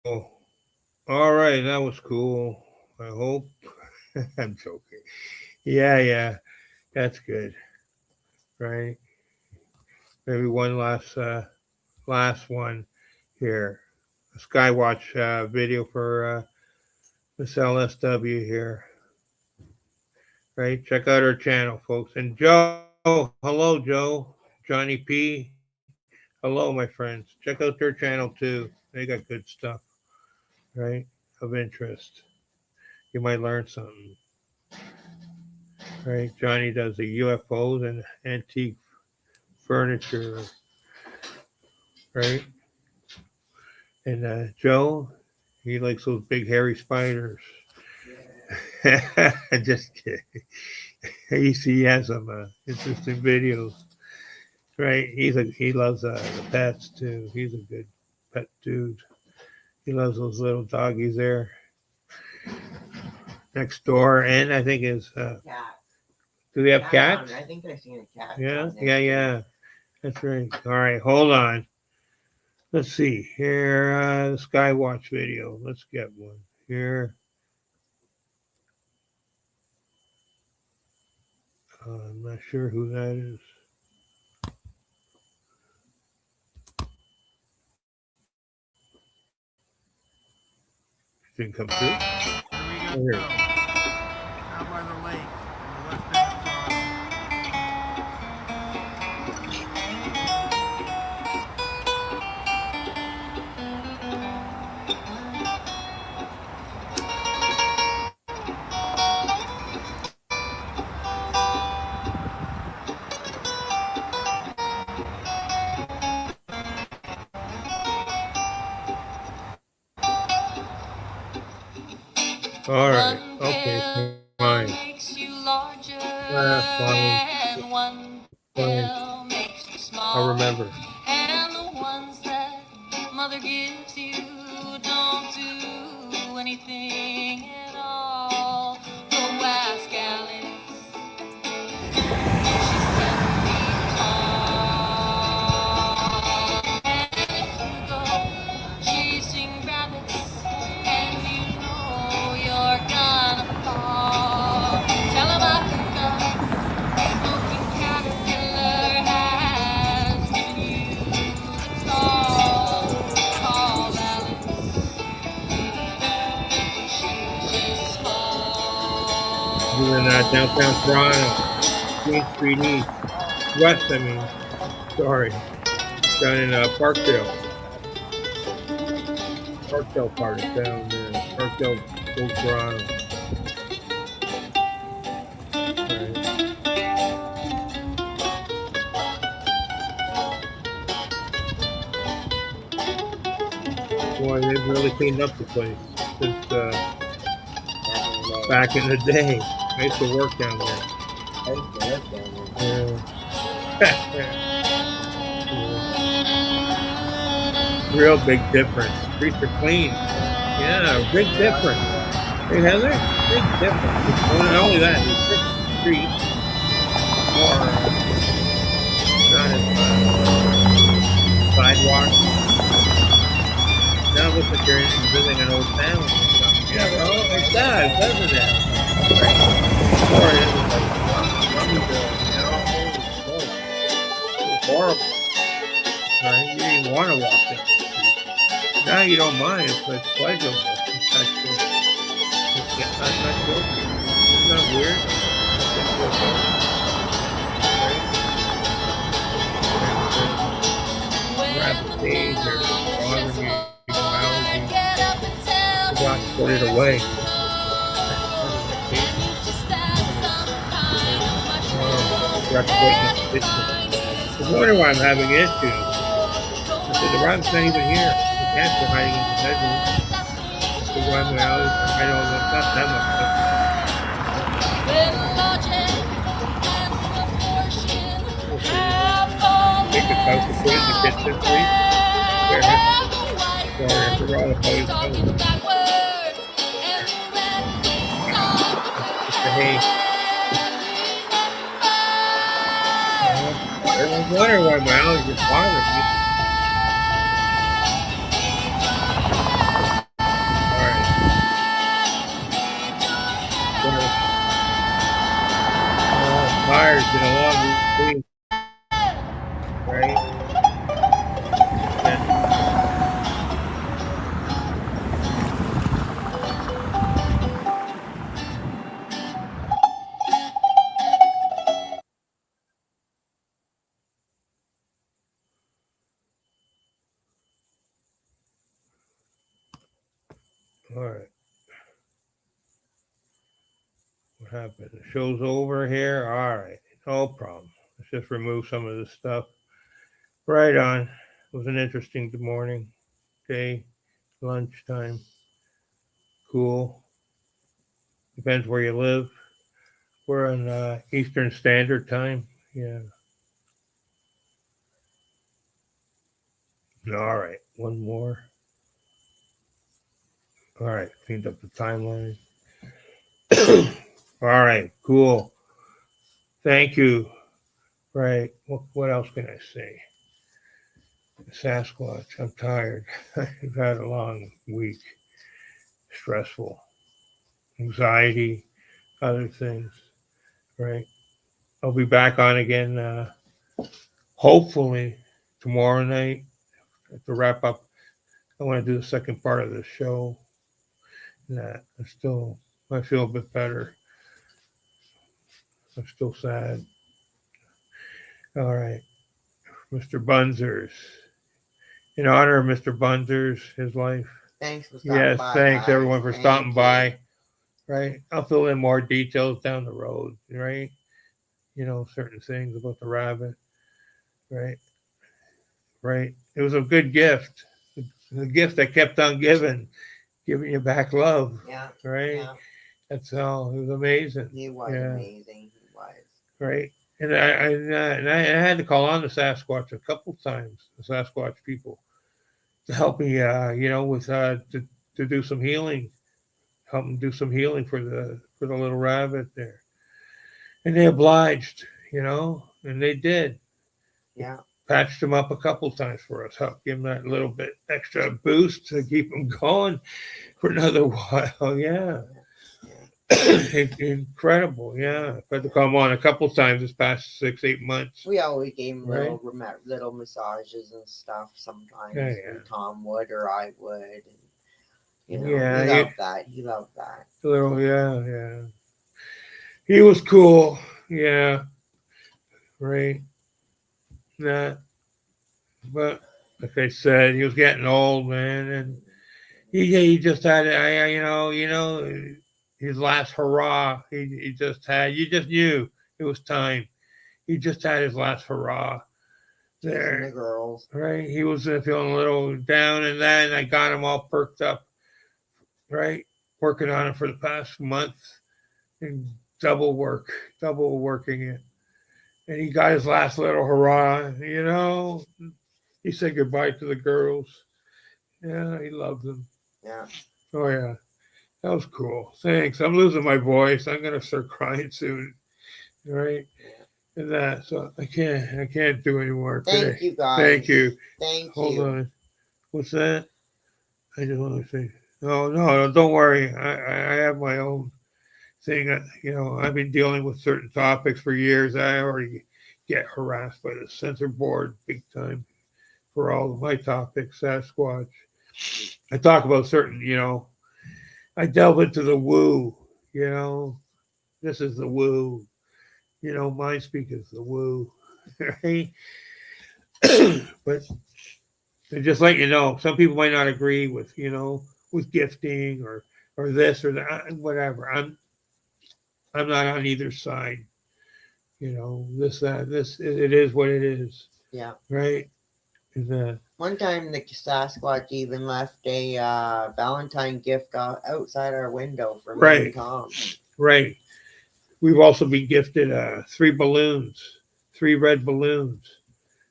All right, that was cool. I hope. I'm joking. Yeah, that's good. Right? Maybe one last one here. A Skywatch video for Miss LSW here. Right? Check out her channel, folks. And Joe, hello, Joe. Johnny P, hello, my friends. Check out their channel too. They got good stuff, right? Of interest. You might learn something, right? Johnny does the UFOs and antique furniture, right? And Joe, he likes those big hairy spiders. Just kidding. He has some interesting videos, right? He loves the pets too. He's a good pet dude. He loves those little doggies there next door, and I think is Cat. do we have Cat cats? I think I've seen a cat. Yeah, down there. yeah. That's right. All right, hold on. Let's see here. The Skywatch video. Let's get one here. I'm not sure who that is. Didn't come through. Here Oh, we here. go. Out by the lake on the west end of All right. Okay. Fine. Fine. I'll remember. And the ones that mother gives you don't do anything at all. Go ask Alice. She's 10 feet tall. And if you go chasing rabbits and you know you're gonna fall, tell 'em I could go. Smoking caterpillar has given you the call. Call Alice. She's small. You in downtown Toronto, Queen Street East, West. I mean, sorry, down in Parkdale part of town there. Parkdale, Old Toronto. Right. Boy, they've really cleaned up the place since back in the day. I used to work down there. Yeah. Real big difference. Streets are clean. Yeah, big difference. Hey Heather, big difference. Not only that, it's six streets or not as sidewalks. Now it looks like you're visiting an old town or something. Yeah, well, it does, doesn't it? Right. Before it was like Rummyville, you know, holy smoke. It was horrible. Right? You didn't even want to walk down the street. Now you don't mind. It's like pleasurable. It's actually, I'm not joking. Isn't that weird? Grab the stage or bothering you, allergies. Forgot to put it away. Forgot to wait in the kitchen. I was wondering why I'm having issues. I said, the rabbit's not even here. The cats are hiding in the bedroom. I said, why am I allergies? I don't know. It's not that much. Take the couch and put it in the kitchen, please. There. Sorry, I forgot about his couch. Hey. I was wondering why my allergies bother me. tired. It's been a long week, right? And all right. What happened? The show's over here. All right. No problem. Let's just remove some of this stuff. Right on. It was an interesting morning, day, lunchtime. Cool. Depends where you live. We're on Eastern Standard Time. Yeah. All right. One more. All right. Cleaned up the timeline. All right. Cool. Thank you. Right. What else can I say? Sasquatch. I'm tired. I've had a long week. Stressful. Anxiety. Other things. Right. I'll be back on again. Hopefully tomorrow night to wrap up. I want to do the second part of the show. I feel a bit better. I'm still sad. All right. Mr. Bunzers. In honor of Mr. Bunzers, his life. Thanks for stopping Yes, by. thanks guys. everyone for Thank stopping you. by. Right. I'll fill in more details down the road. Right. Certain things about the rabbit. Right. Right. It was a good gift. The gift that kept on giving you back love. Yeah. Right. Yeah. That's all. It was amazing. He was Yeah. amazing. He was. Right. And I had to call on the Sasquatch a couple times, the Sasquatch people, to help me, with to do some healing, help them do some healing for the little rabbit there, and they obliged, and they did. Yeah. Patched him up a couple times for us, helped give him that little bit extra boost to keep him going for another while. Yeah. Incredible, yeah. I've had to come on a couple times this past 6-8 months. We always gave him Right. little massages and stuff sometimes. Yeah. When Tom would or I would. And, Yeah, he loved that. He loved that. A little, yeah. He was cool, yeah. Right. Nah. But like I said, he was getting old, man, and he just had, his last hurrah. He just had. You just knew it was time. He just had his last hurrah there. Kissing the girls. Right. He was feeling a little down, and then I got him all perked up. Right. Working on it for the past month, and double working it. And he got his last little hurrah. He said goodbye to the girls. Yeah, he loved them. Yeah. Oh yeah. That was cool. Thanks. I'm losing my voice. I'm gonna start crying soon. Right? And that, so I can't do any more today. Thank you guys. Thank you. Thank Hold you. on. What's that? I just want to say. No, don't worry. I have my own thing. I've been dealing with certain topics for years. I already get harassed by the censor board big time for all of my topics. Sasquatch. I talk about certain, I delve into the woo, this is the woo, Mindspeak is the woo, right? But just let you know, some people might not agree with, with gifting or this or that, whatever. I'm not on either side, this, it is what it is. Yeah. Right? One time the Sasquatch even left a Valentine gift outside our window for me and Tom. Right. We've also been gifted 3 red balloons,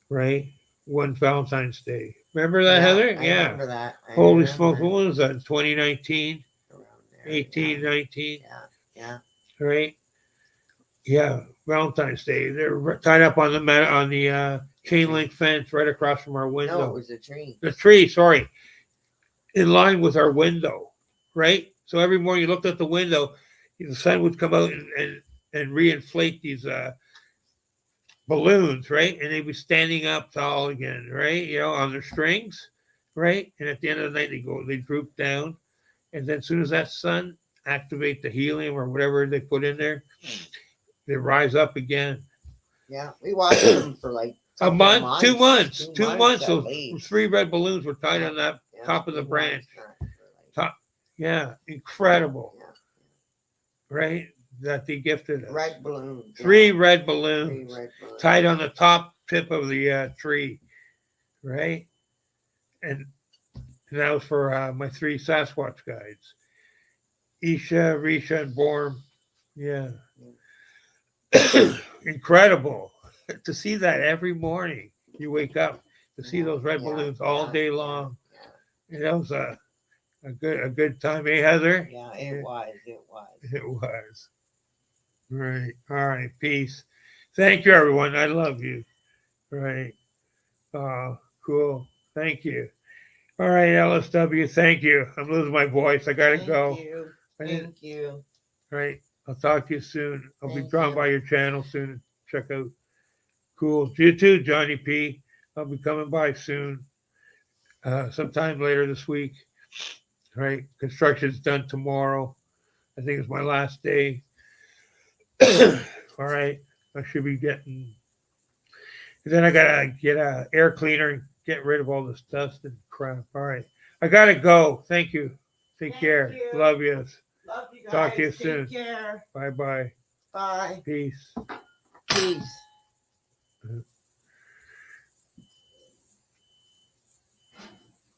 right? One Valentine's Day. Remember that, Heather? I remember that. Holy smokes, what was that? 2019? Around there, 18, 19? Yeah. Right? Yeah, Valentine's Day. They're tied up on the chain link fence right across from our window. No, it was a tree. The tree, sorry. In line with our window, right? So every morning you looked at the window, the sun would come out and reinflate these balloons, right? And they'd be standing up tall again, right? On their strings, right? And at the end of the night, they droop down. And then as soon as that sun activate the helium or whatever they put in there, they rise up again. Yeah, we watched them for like A month, 2 months, 2 months. at Those least. 3 red balloons were tied Yeah. on that Yeah, top of the we branch. watched that for like- Top, yeah, incredible, Yeah. right? That they gifted us. Red balloons. 3 yeah. red 3 balloons red balloons. tied on the top tip of the tree, right? And that was for my 3 Sasquatch guides, Isha, Risha, and Borm. Yeah. Incredible to see that every morning. You wake up to see those red Yeah, balloons all yeah, day yeah, long. yeah. That was a good time, eh, Heather? Yeah, it was. It was. Right. All right. Peace. Thank you, everyone. I love you. Right. Cool. Thank you. All right, LSW. Thank you. I'm losing my voice. I gotta go. You. I didn't- Thank you. Right. I'll talk to you soon. I'll be Thank drawn you. by your channel soon and check out. Cool. You too, Johnny P. I'll be coming by soon. Sometime later this week. Right. Construction's done tomorrow. I think it's my last day. All right. I should be getting. And then I gotta get a air cleaner and get rid of all this dust and crap. All right. I gotta go. Thank you. Take Thank care. you. Love you. Love you guys. Talk to you Take soon. care. Bye bye. Bye. Peace. Peace.